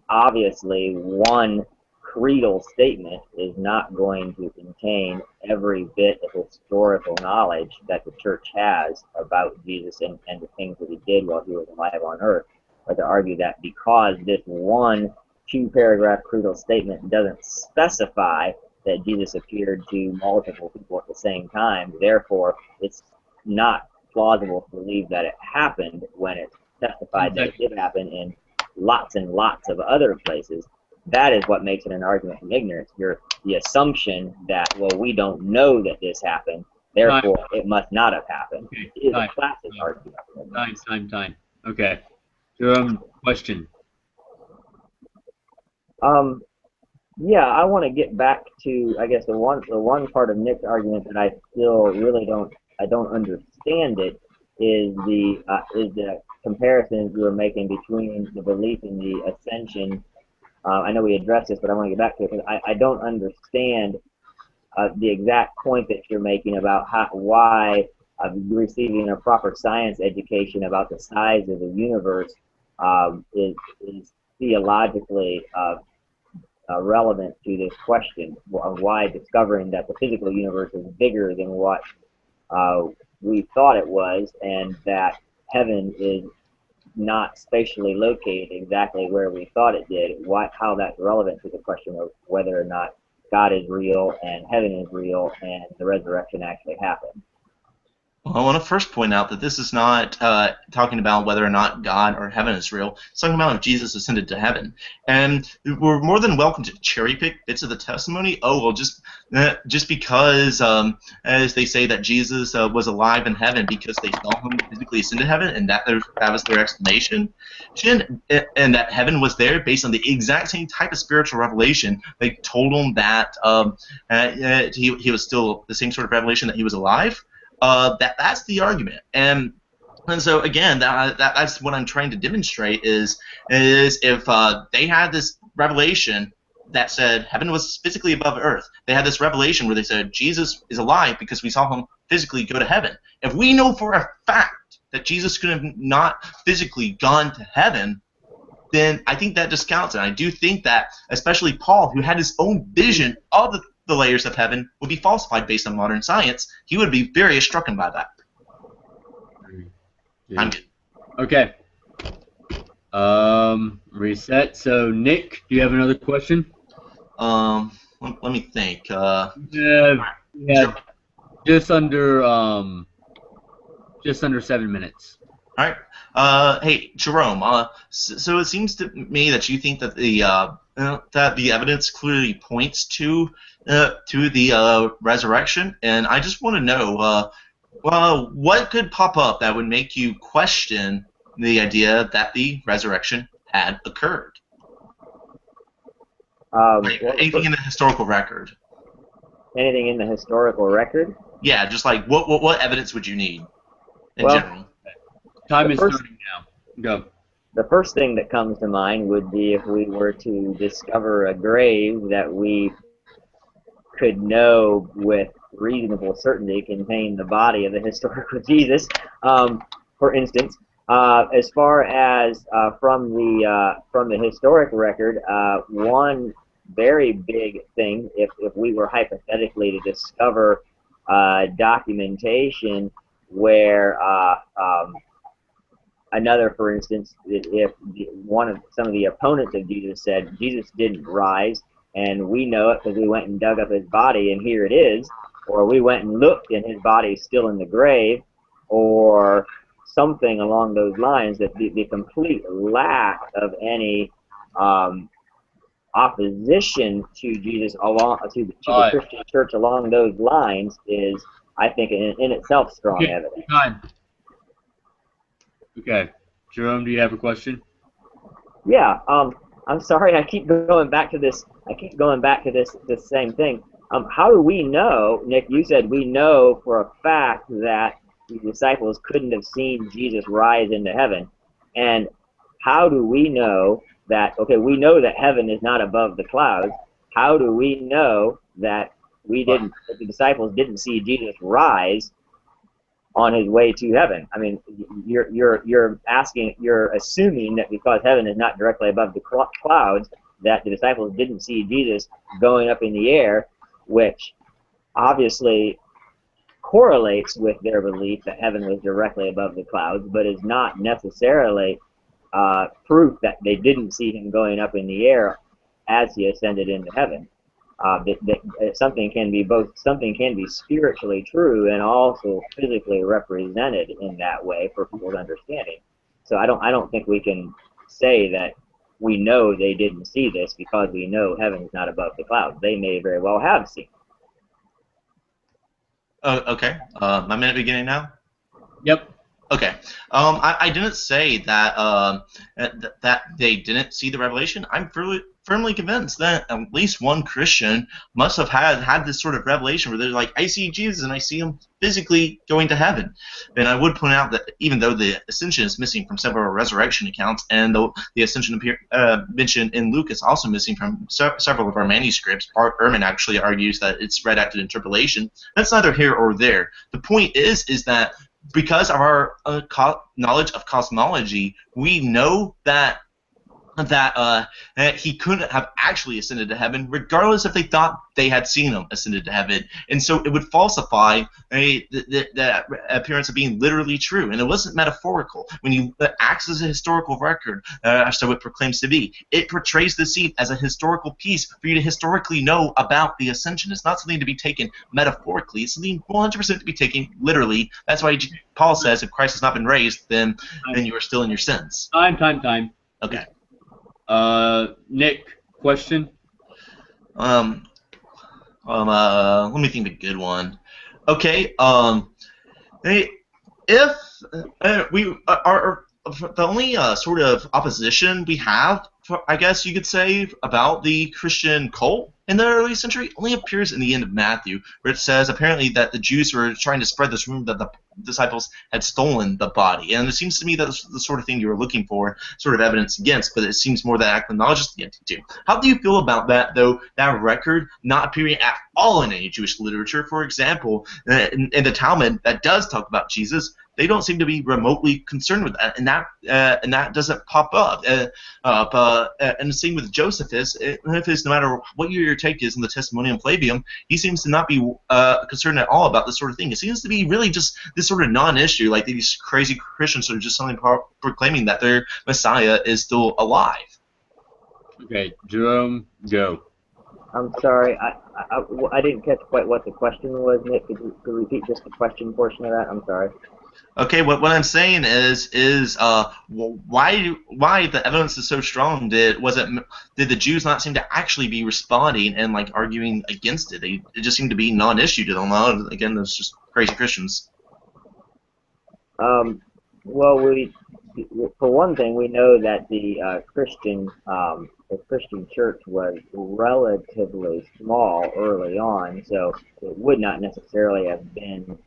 Obviously, one creedal statement is not going to contain every bit of historical knowledge that the church has about Jesus and the things that he did while he was alive on earth. But to argue that because this one 2-paragraph creedal statement doesn't specify that Jesus appeared to multiple people at the same time, therefore it's not plausible to believe that it happened when it testified that it did happen in lots and lots of other places. That is what makes it an argument from ignorance. The assumption that, well, we don't know that this happened, therefore it must not have happened, is a classic argument. Time. Okay. Jerome, question. Yeah, I want to get back to, I guess, the one part of Nick's argument that I still really don't understand it is the comparisons you were making between the belief in the ascension. I know we addressed this, but I want to get back to it because I don't understand the exact point that you're making about why receiving a proper science education about the size of the universe is theologically relevant to this question of why discovering that the physical universe is bigger than what we thought it was, and that heaven is not spatially located exactly where we thought it did, how that's relevant to the question of whether or not God is real and heaven is real and the resurrection actually happened. Well, I want to first point out that this is not talking about whether or not God or heaven is real. It's talking about if Jesus ascended to heaven. And we're more than welcome to cherry pick bits of the testimony. Oh, well, just because, as they say, that Jesus was alive in heaven because they saw him physically ascend to heaven, and that was their explanation, and that heaven was there based on the exact same type of spiritual revelation. They told him that he was still the same sort of revelation that he was alive. That's the argument, and so again, that's what I'm trying to demonstrate is if they had this revelation that said heaven was physically above earth, they had this revelation where they said Jesus is alive because we saw him physically go to heaven. If we know for a fact that Jesus could have not physically gone to heaven, then I think that discounts it. I do think that, especially Paul, who had his own vision of the layers of heaven, would be falsified based on modern science. He would be very struck by that. Yeah. I'm good. Okay. Reset. So, Nick, do you have another question? Let me think. Yeah, just under 7 minutes. All right. Hey, Jerome. So it seems to me that you think that the evidence clearly points to the resurrection, and I just want to know, what could pop up that would make you question the idea that the resurrection had occurred? Anything in the historical record? Anything in the historical record? Yeah, just like what evidence would you need in general? Time is starting now. Go. The first thing that comes to mind would be if we were to discover a grave that we could know with reasonable certainty contained the body of the historical Jesus, for instance. As far as from the historic record, one very big thing, if we were hypothetically to discover documentation where another, for instance, if some of the opponents of Jesus said Jesus didn't rise, and we know it because we went and dug up his body and here it is, or we went and looked and his body is still in the grave, or something along those lines, that the complete lack of any opposition to Jesus to the Christian church along those lines is, I think, in itself strong evidence. Time. Okay, Jerome, do you have a question? Yeah. I'm sorry, I keep going back to this. This same thing. How do we know, Nick? You said we know for a fact that the disciples couldn't have seen Jesus rise into heaven, and how do we know that? Okay, we know that heaven is not above the clouds. How do we know that that the disciples didn't see Jesus rise on his way to heaven? I mean, you're assuming that because heaven is not directly above the clouds, that the disciples didn't see Jesus going up in the air, which obviously correlates with their belief that heaven was directly above the clouds, but is not necessarily proof that they didn't see him going up in the air as he ascended into heaven. Something can be spiritually true and also physically represented in that way for people's understanding. So I don't think we can say that we know they didn't see this because we know heaven is not above the clouds. They may very well have seen it. Okay. My minute beginning now? Yep. Okay. I didn't say that that they didn't see the revelation. I'm firmly convinced that at least one Christian must have had this sort of revelation where they're like, I see Jesus and I see him physically going to heaven. And I would point out that even though the ascension is missing from several resurrection accounts, and though the ascension mentioned in Luke is also missing from several of our manuscripts, Bart Ehrman actually argues that it's redacted interpolation. That's neither here or there. The point is that because of our knowledge of cosmology, we know that that he couldn't have actually ascended to heaven, regardless if they thought they had seen him ascended to heaven. And so it would falsify the appearance of being literally true. And it wasn't metaphorical. When you acts as a historical record, so it proclaims to be, it portrays the scene as a historical piece for you to historically know about the ascension. It's not something to be taken metaphorically. It's something 100% to be taken literally. That's why Paul says, if Christ has not been raised, then you are still in your sins. Time. Okay. Nick, question? Let me think of a good one. Okay. If we are the only sort of opposition we have, I guess you could say, about the Christian cult in the early century only appears in the end of Matthew, where it says apparently that the Jews were trying to spread this rumor that the disciples had stolen the body. And it seems to me that's the sort of thing you were looking for, sort of evidence against, but it seems more that acknowledges the entity. How do you feel about that, though, that record not appearing at all in any Jewish literature? For example, in the Talmud that does talk about Jesus, they don't seem to be remotely concerned with that, and that doesn't pop up. And the same with Josephus. No matter what your take is in the Testimonium Flavium, he seems to not be concerned at all about this sort of thing. It seems to be really just this sort of non-issue, like these crazy Christians are just suddenly proclaiming that their Messiah is still alive. Okay, Jerome, go. I'm sorry, I didn't catch quite what the question was, Nick. Could you repeat just the question portion of that? I'm sorry. Okay, what I'm saying is why the evidence is so strong? Did the Jews not seem to actually be responding and like arguing against it? It just seemed to be non-issue to them. Again, those just crazy Christians. Well, for one thing, we know that the Christian church was relatively small early on, so it would not necessarily have been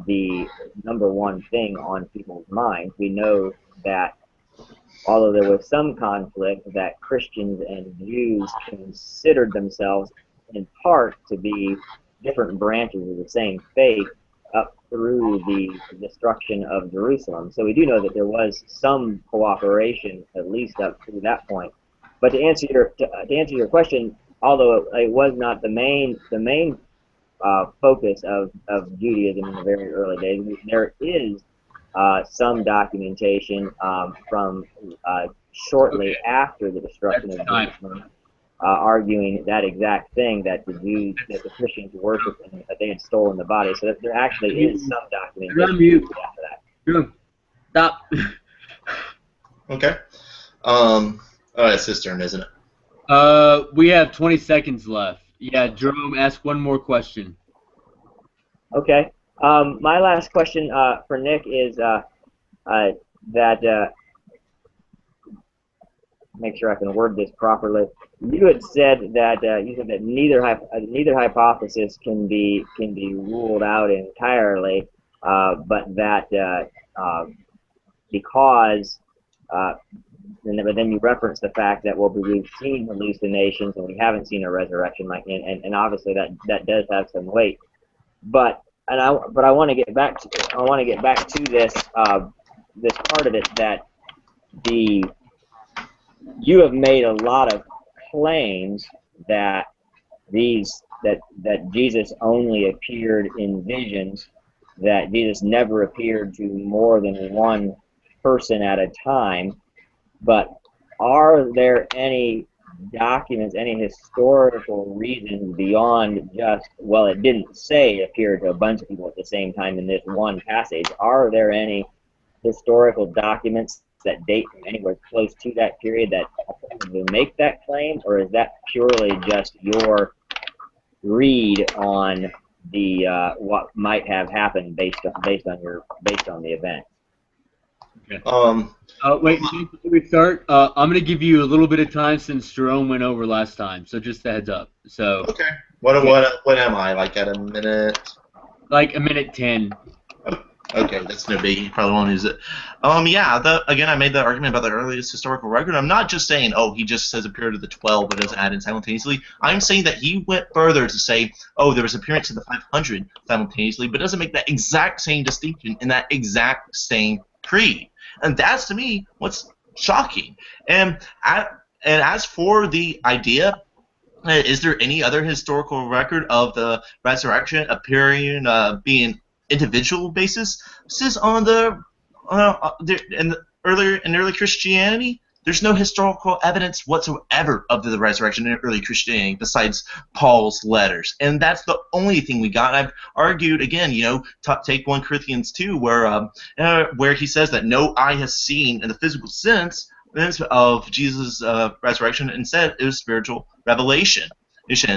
the number one thing on people's minds. We know that although there was some conflict, that Christians and Jews considered themselves in part to be different branches of the same faith up through the destruction of Jerusalem. So we do know that there was some cooperation, at least up to that point. But to answer your question, although it was not the main focus of Judaism in the very early days, there is some documentation from shortly after the destruction of Jerusalem, arguing that exact thing, that the Christians worshipped and that they had stolen the body. So there actually is some documentation after that. Stop. Okay. Oh, it's his turn, isn't it? We have 20 seconds left. Yeah, Jerome, ask one more question. Okay. My last question for Nick is make sure I can word this properly. You had said that neither hypothesis can be ruled out entirely, but that because but then you reference the fact that, well, we've seen hallucinations and we haven't seen a resurrection, and obviously that does have some weight. But I want to get back to this this part of it, that you have made a lot of claims that Jesus only appeared in visions, that Jesus never appeared to more than one person at a time. But are there any documents, any historical reasons beyond just, well, it didn't say it appeared to a bunch of people at the same time in this one passage? Are there any historical documents that date from anywhere close to that period that will make that claim, or is that purely just your read on the what might have happened based on the event? Okay. Wait, before we start, I'm going to give you a little bit of time since Jerome went over last time, so just a heads up. So. Okay. What am I, like at a minute? Like a minute 10. Okay, that's no biggie. You probably won't use it. Yeah, again, I made the argument about the earliest historical record. I'm not just saying, oh, he just says appeared to the 12 but doesn't add in simultaneously. I'm saying that he went further to say, oh, there was appearance to the 500 simultaneously, but doesn't make that exact same distinction in that exact same creed. And that's, to me, what's shocking. And as for the idea, is there any other historical record of the resurrection appearing being individual basis? This is on in early Christianity. There's no historical evidence whatsoever of the resurrection in early Christianity besides Paul's letters, and that's the only thing we got. And I've argued again, take 1 Corinthians 2, where he says that no eye has seen in the physical sense of Jesus' resurrection. Instead, it was spiritual revelation.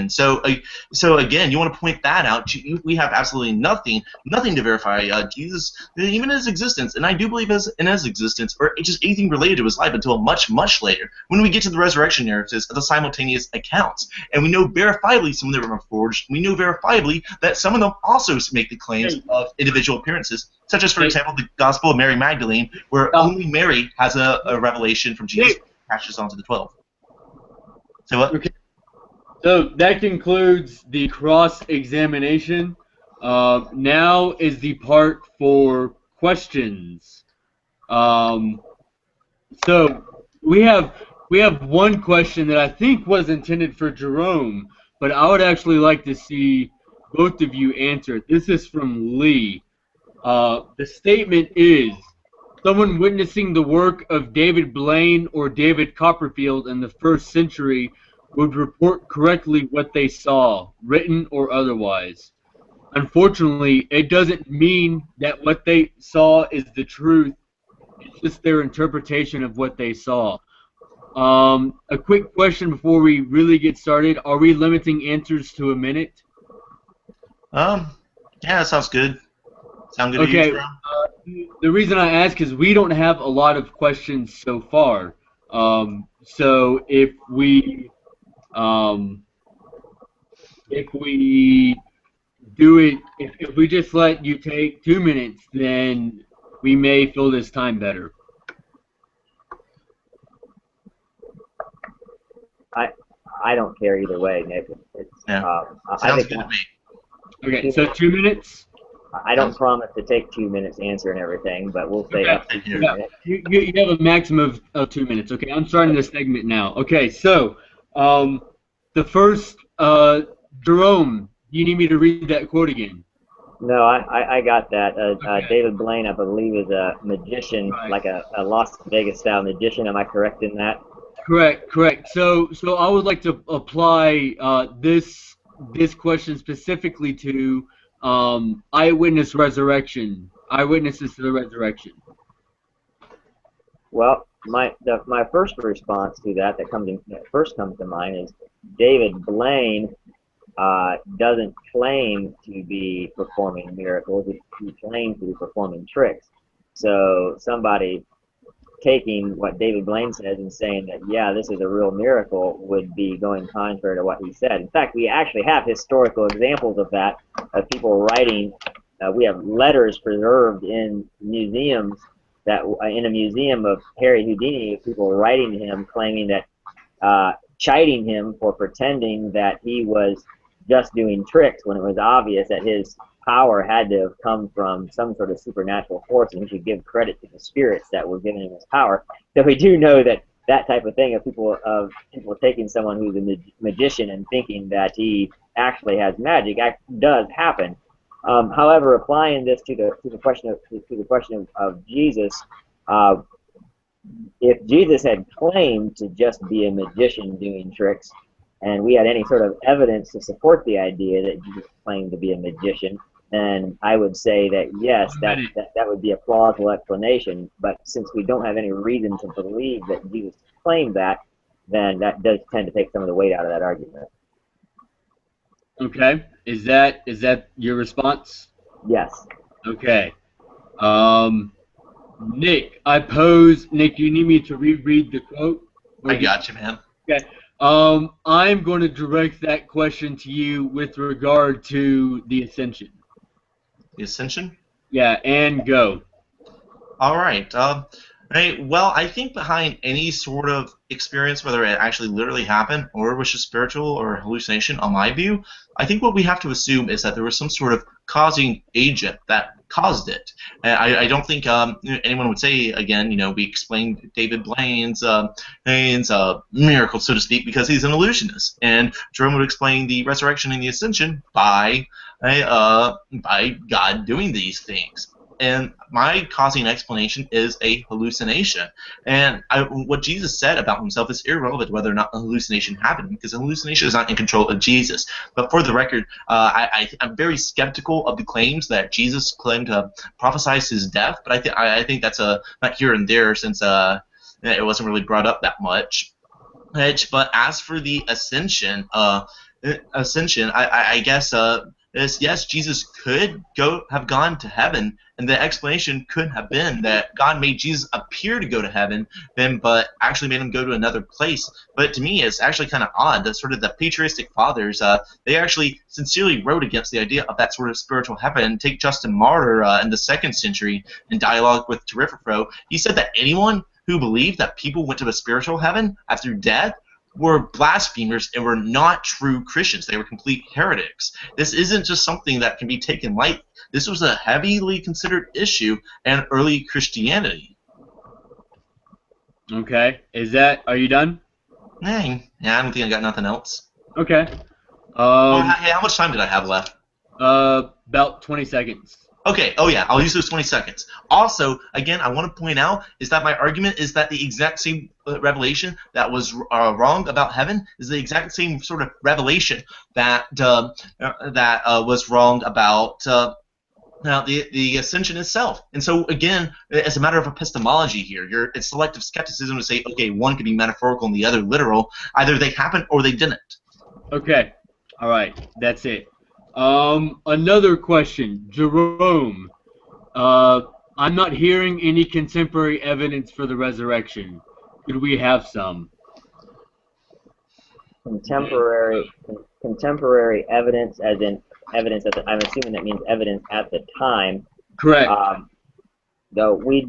So again, you want to point that out. We have absolutely nothing to verify Jesus, even his existence, and I do believe in his existence, or just anything related to his life until much, much later, when we get to the resurrection narratives of the simultaneous accounts. And we know verifiably some of them are forged. We know verifiably that some of them also make the claims of individual appearances, such as, for example, the Gospel of Mary Magdalene, where only Mary has a revelation from Jesus that passes on to the 12. So what? Okay. So that concludes the cross-examination. Now is the part for questions. So we have one question that I think was intended for Jerome, but I would actually like to see both of you answer it. This is from Lee. The statement is, someone witnessing the work of David Blaine or David Copperfield in the 1st century would report correctly what they saw, written or otherwise. Unfortunately, it doesn't mean that what they saw is the truth. It's just their interpretation of what they saw. A quick question before we really get started. Are we limiting answers to a minute? Yeah, that sounds good. Sound good Okay. to you, The reason I ask is we don't have a lot of questions so far. So if we do it, if we just let you take 2 minutes, then we may fill this time better. I don't care either way, Nick. Sounds good to me. Okay, so 2 minutes? I don't promise to take 2 minutes answering everything, but we'll say up to 2 minutes. You have a maximum of 2 minutes. Okay, I'm starting this segment now. Okay, so the first, Jerome, you need me to read that quote again? No, I got that. Okay. David Blaine, I believe, is a magician, Right. like a Las Vegas style magician. Am I correct in that? Correct. So I would like to apply this question specifically to eyewitnesses to the resurrection. Well, my first response to that first comes to mind is David Blaine doesn't claim to be performing miracles. He claims to be performing tricks. So somebody taking what David Blaine says and saying that, yeah, this is a real miracle, would be going contrary to what he said. In fact, we actually have historical examples of that, of people writing. We have letters preserved in museums, that in a museum of Harry Houdini, people writing to him, claiming that, chiding him for pretending that he was just doing tricks when it was obvious that his power had to have come from some sort of supernatural force, and he should give credit to the spirits that were giving him his power. So we do know that that type of thing of people taking someone who's a magician and thinking that he actually has magic does happen. However, applying this to the question of Jesus, if Jesus had claimed to just be a magician doing tricks, and we had any sort of evidence to support the idea that Jesus claimed to be a magician, then I would say that yes, that would be a plausible explanation. But since we don't have any reason to believe that Jesus claimed that, then that does tend to take some of the weight out of that argument. Okay. Is that your response? Yes. Okay. Nick, Nick, do you need me to reread the quote? I got you, man. Okay. I'm going to direct that question to you with regard to the ascension. The ascension? Yeah, and go. All right. Right. Well, I think behind any sort of experience, whether it actually literally happened or it was just spiritual or hallucination, on my view, I think what we have to assume is that there was some sort of causing agent that caused it. And I don't think anyone would say, again, we explained David Blaine's miracle, so to speak, because he's an illusionist. And Jerome would explain the resurrection and the ascension by God doing these things. And my causing explanation is a hallucination. And what Jesus said about himself is irrelevant whether or not a hallucination happened, because a hallucination is not in control of Jesus. But for the record, I'm very skeptical of the claims that Jesus claimed to prophesize his death. But I think that's not here and there, since it wasn't really brought up that much. But as for the ascension, I guess yes, Jesus could have gone to heaven, and the explanation could have been that God made Jesus appear to go to heaven, but actually made him go to another place. But to me, it's actually kind of odd that sort of the patristic fathers, they actually sincerely wrote against the idea of that sort of spiritual heaven. Take Justin Martyr in the 2nd century in dialogue with Tarifafro. He said that anyone who believed that people went to a spiritual heaven after death were blasphemers and were not true Christians. They were complete heretics. This isn't just something that can be taken lightly. This was a heavily considered issue in early Christianity. Okay. Are you done? Dang. Yeah, I don't think I got nothing else. Okay. Hey, how much time did I have left? About 20 seconds. Okay, oh yeah, I'll use those 20 seconds. Also, again, I want to point out is that my argument is that the exact same revelation that was wrong about heaven is the exact same sort of revelation that was wrong about the ascension itself. And so, again, as a matter of epistemology here, it's selective skepticism to say, okay, one could be metaphorical and the other literal. Either they happened or they didn't. Okay, all right, that's it. Another question, Jerome. I'm not hearing any contemporary evidence for the resurrection. Could we have some? Contemporary evidence, as in evidence at the, I'm assuming that means evidence at the time. Correct. Though we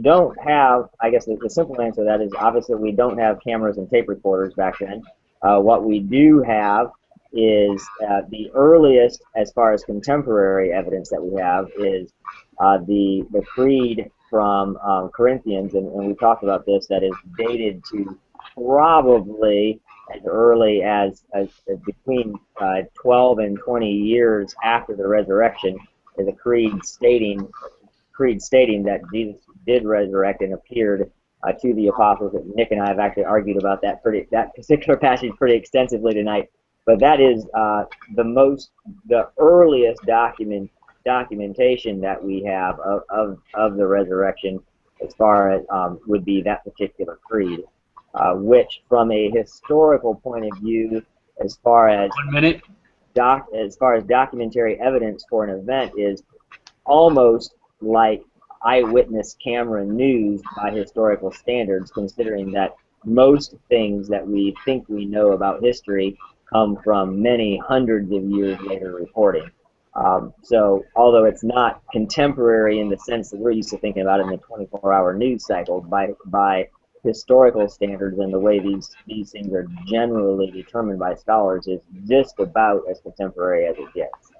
don't have, I guess the simple answer to that is obviously we don't have cameras and tape recorders back then. What we do have is the earliest, as far as contemporary evidence that we have, is the creed from Corinthians, and we talked about this, that is dated to probably as early as between 12 and 20 years after the resurrection, is a creed stating that Jesus did resurrect and appeared to the apostles. Nick and I have actually argued about that particular passage pretty extensively tonight. But that is the earliest documentation that we have of the resurrection, as far as would be that particular creed, which, from a historical point of view, as far as documentary evidence for an event, is almost like eyewitness camera news by historical standards, considering that most things that we think we know about history come from many hundreds of years later reporting. So although it's not contemporary in the sense that we're used to thinking about it in the 24-hour news cycle, by historical standards and the way these things are generally determined by scholars, is just about as contemporary as it gets.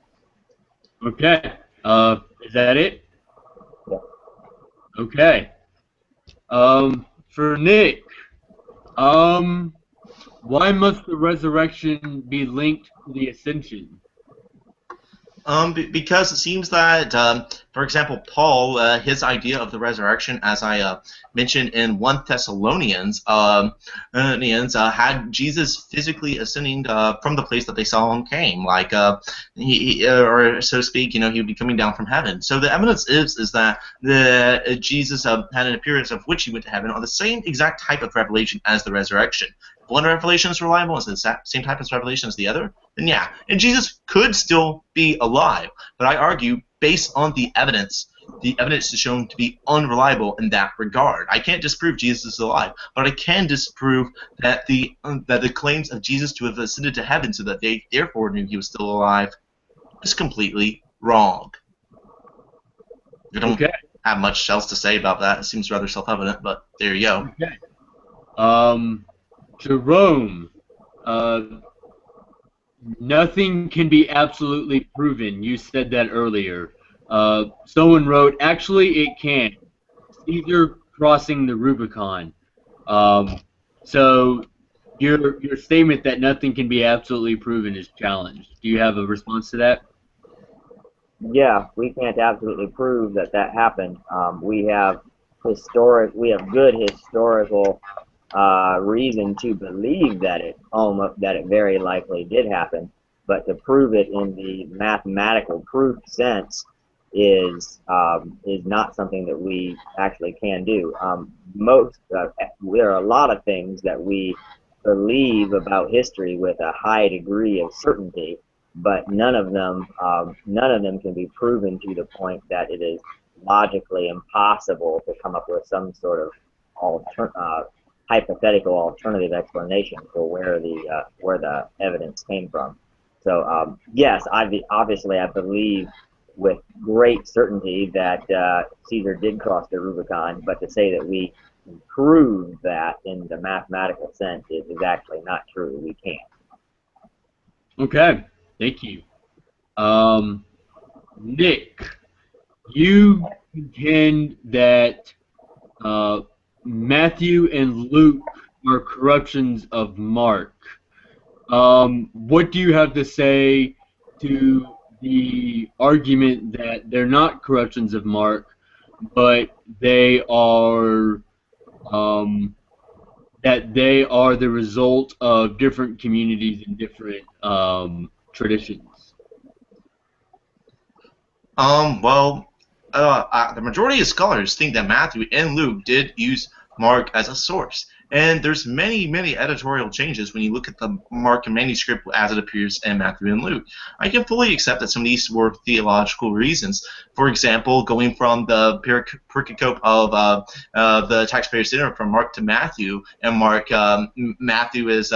Okay. Is that it? Yeah. Okay. For Nick, why must the resurrection be linked to the ascension? Because it seems that, for example, Paul, his idea of the resurrection, as I mentioned in 1 Thessalonians, had Jesus physically ascending from the place that they saw him came, like or so to speak, he would be coming down from heaven. So the evidence is that Jesus had an appearance of which he went to heaven on the same exact type of revelation as the resurrection. One revelation is reliable, is the same type of revelation as the other, then yeah. And Jesus could still be alive, but I argue, based on the evidence is shown to be unreliable in that regard. I can't disprove Jesus is alive, but I can disprove that the claims of Jesus to have ascended to heaven so that they therefore knew he was still alive is completely wrong. I don't have much else to say about that. It seems rather self-evident, but there you go. Okay. Jerome, nothing can be absolutely proven. You said that earlier. Someone wrote, actually, it can't. Caesar crossing the Rubicon. Um, so your statement that nothing can be absolutely proven is challenged. Do you have a response to that? Yeah, we can't absolutely prove that that happened. We have good historical reason to believe that it very likely did happen, but to prove it in the mathematical proof sense is not something that we actually can do. There are a lot of things that we believe about history with a high degree of certainty, but none of them can be proven to the point that it is logically impossible to come up with some sort of hypothetical alternative explanation for where the evidence came from. So yes, obviously I believe with great certainty that Caesar did cross the Rubicon, but to say that we prove that in the mathematical sense is actually not true. We can't. Okay, thank you. Nick, you contend that Matthew and Luke are corruptions of Mark. What do you have to say to the argument that they're not corruptions of Mark, but they are the result of different communities and different traditions? Well, the majority of scholars think that Matthew and Luke did use Mark as a source. And there's many editorial changes when you look at the Mark manuscript as it appears in Matthew and Luke. I can fully accept that some of these were theological reasons. For example, going from the pericope of the taxpayer's dinner from Mark to Matthew, and Matthew is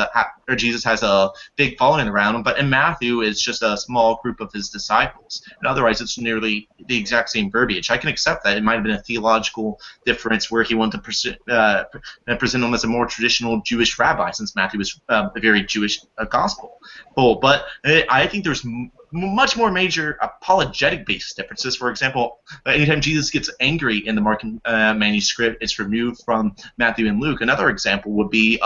or Jesus has a big following around him, but in Matthew it's just a small group of his disciples. And otherwise it's nearly the exact same verbiage. I can accept that. It might have been a theological difference where he wanted to present him as a more traditional Jewish rabbi, since Matthew was a very Jewish gospel. But I think there's much more major apologetic-based differences. For example, anytime Jesus gets angry in the Mark manuscript, it's removed from Matthew and Luke. Another example would be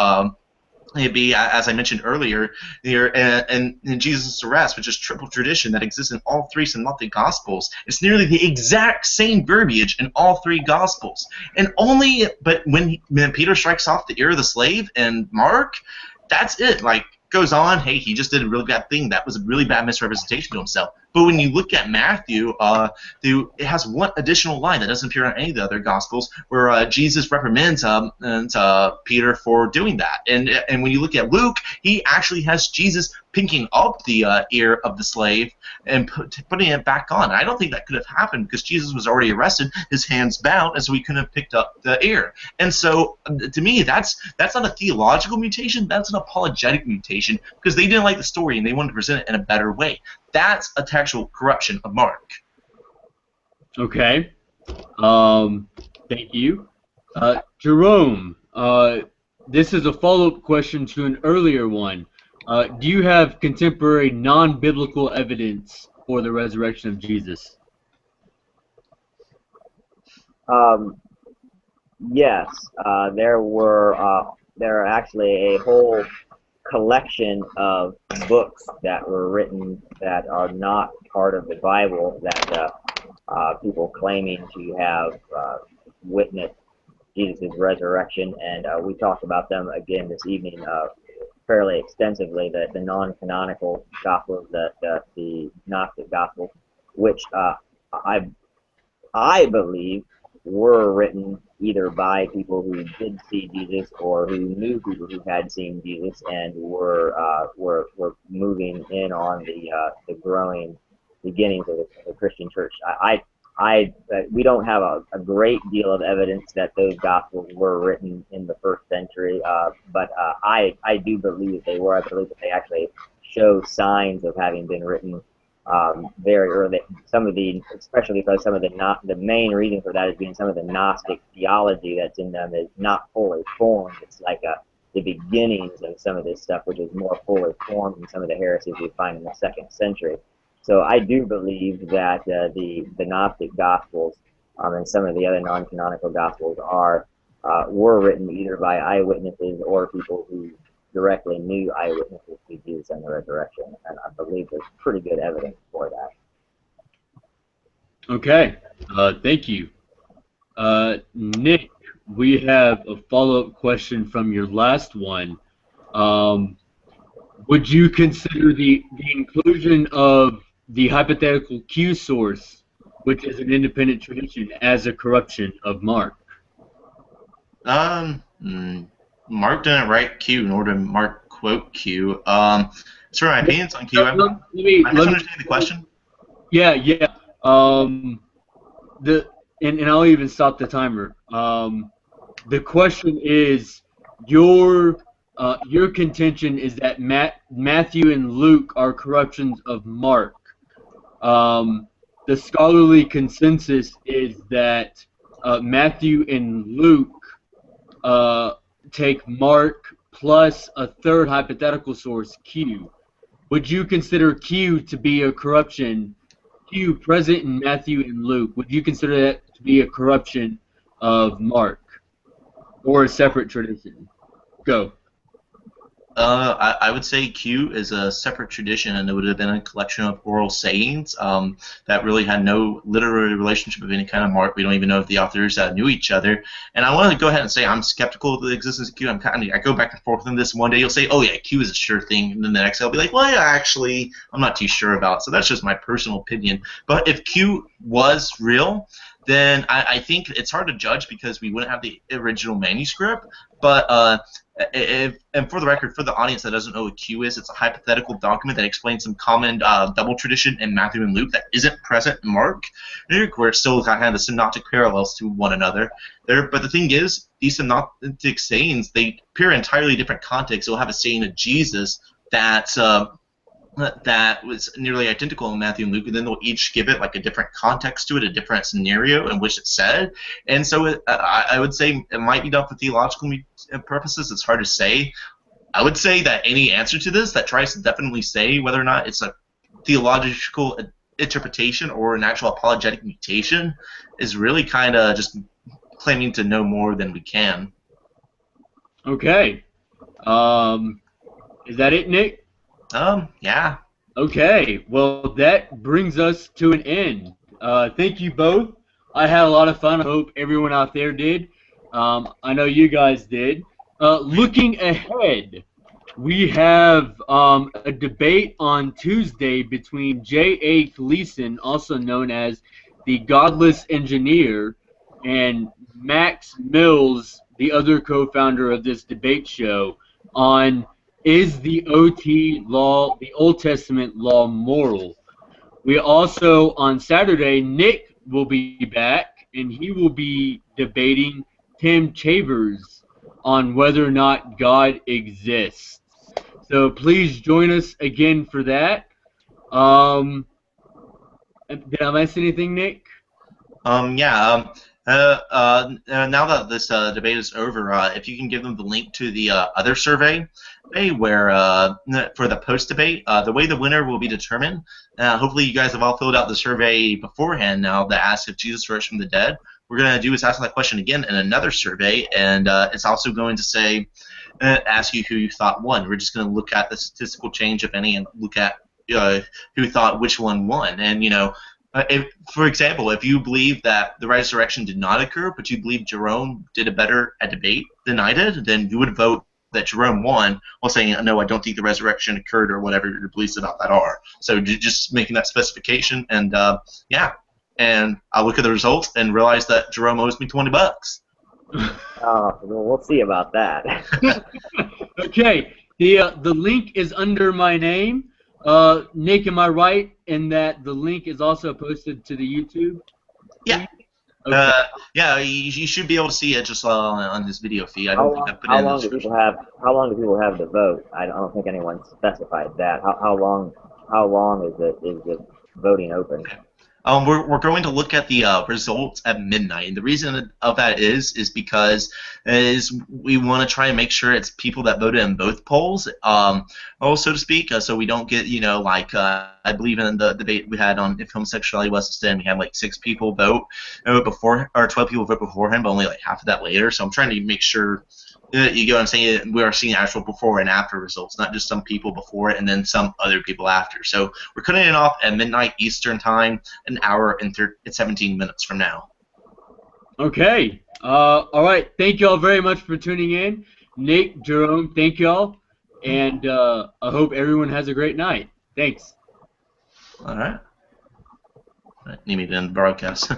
as I mentioned earlier, here in Jesus' arrest, which is triple tradition that exists in all three synoptic gospels. It's nearly the exact same verbiage in all three gospels. But when Peter strikes off the ear of the slave in Mark, that's it. Like, goes on, hey, he just did a really bad thing. That was a really bad misrepresentation to himself. But when you look at Matthew, it has one additional line that doesn't appear in any of the other Gospels, where Jesus reprimands Peter for doing that. And when you look at Luke, he actually has Jesus pinking up the ear of the slave and putting it back on. And I don't think that could have happened because Jesus was already arrested, his hands bound, and so he couldn't have picked up the ear. And so, to me, that's not a theological mutation. That's an apologetic mutation because they didn't like the story and they wanted to present it in a better way. That's a textual corruption of Mark. Okay. Thank you. Jerome, this is a follow-up question to an earlier one. Do you have contemporary non-biblical evidence for the resurrection of Jesus? Yes, there are actually a whole collection of books that were written that are not part of the Bible that people claiming to have witnessed Jesus' resurrection, and we talked about them again this evening fairly extensively. The non-canonical Gospels, the Gnostic Gospels, which I believe were written either by people who did see Jesus or who knew people who had seen Jesus and were moving in on the growing beginnings of the Christian church. We don't have a great deal of evidence that those Gospels were written in the first century, but I do believe they were. I believe that they actually show signs of having been written very early. Especially because the main reason for that is being some of the Gnostic theology that's in them is not fully formed. It's like the beginnings of some of this stuff, which is more fully formed than some of the heresies we find in the second century. So I do believe that the Gnostic Gospels and some of the other non-canonical Gospels were written either by eyewitnesses or people who directly knew eyewitnesses to Jesus and the resurrection, and I believe there's pretty good evidence for that. Okay, thank you. Nick, we have a follow-up question from your last one. Would you consider the inclusion of the hypothetical Q source, which is an independent tradition, as a corruption of Mark? Mark didn't write Q, nor did Mark quote Q. As for my opinions on Q, I'm misunderstanding the question. Yeah. And I'll even stop the timer. The question is, your contention is that Matthew and Luke are corruptions of Mark. The scholarly consensus is that Matthew and Luke take Mark plus a third hypothetical source, Q. Would you consider Q to be a corruption? Q present in Matthew and Luke. Would you consider that to be a corruption of Mark, or a separate tradition? Go. I would say Q is a separate tradition, and it would have been a collection of oral sayings that really had no literary relationship of any kind of Mark. We don't even know if the authors knew each other. And I want to go ahead and say I'm skeptical of the existence of Q. I go back and forth on this. One day you'll say, oh yeah, Q is a sure thing, and then the next day I'll be like, well, yeah, actually, I'm not too sure about it. So that's just my personal opinion. But if Q was real, then I think it's hard to judge because we wouldn't have the original manuscript. But and for the record, for the audience that doesn't know what Q is, it's a hypothetical document that explains some common double tradition in Matthew and Luke that isn't present in Mark, where it still kind of the synoptic parallels to one another. But the thing is, these synoptic sayings, they appear in entirely different contexts. You'll have a saying of Jesus that was nearly identical in Matthew and Luke, and then they'll each give it like a different context to it, a different scenario in which it's said. And so I would say it might be done for theological purposes. It's hard to say. I would say that any answer to this that tries to definitely say whether or not it's a theological interpretation or an actual apologetic mutation is really kind of just claiming to know more than we can. Okay. Is that it, Nick? Yeah. Okay, well, that brings us to an end. Thank you both. I had a lot of fun. I hope everyone out there did. I know you guys did. Looking ahead, we have a debate on Tuesday between J.A. Gleason, also known as the Godless Engineer, and Max Mills, the other co-founder of this debate show, on is the OT law, the Old Testament law, moral? We also, on Saturday, Nick will be back, and he will be debating Tim Chavers on whether or not God exists. So please join us again for that. Did I miss anything, Nick? Yeah. Now that this debate is over, if you can give them the link to the other survey, where for the post debate, the way the winner will be determined. Hopefully, you guys have all filled out the survey beforehand. Now that asks if Jesus rose from the dead, we're gonna do is ask that question again in another survey, and it's also going to say, ask you who you thought won. We're just gonna look at the statistical change, if any, and look at who thought which one won, and for example, if you believe that the resurrection did not occur, but you believe Jerome did a better at debate than I did, then you would vote that Jerome won while saying, no, I don't think the resurrection occurred, or whatever your beliefs about that are. So just making that specification, and yeah. And I'll look at the results and realize that Jerome owes me $20. Well, we'll see about that. Okay, the link is under my name. Nick, am I right in that the link is also posted to the YouTube? Yeah. Okay. Yeah, you should be able to see it just on this video feed. I don't think I put it in the description. How long do people have to vote? I don't think anyone specified that. How long is the voting open? We're going to look at the results at midnight. And the reason of that is because we want to try and make sure it's people that voted in both polls, so to speak, so we don't get, like I believe in the debate we had on if homosexuality was a sin, we had like 6 people vote before, or 12 people vote beforehand, but only like half of that later. So I'm trying to make sure. You get what I'm saying? We are seeing actual before and after results, not just some people before it and then some other people after. So we're cutting it off at midnight Eastern time, an hour and 17 minutes from now. Okay. All right. Thank you all very much for tuning in. Nick, Jerome, thank you all. And I hope everyone has a great night. Thanks. All right. Need me to end the broadcast.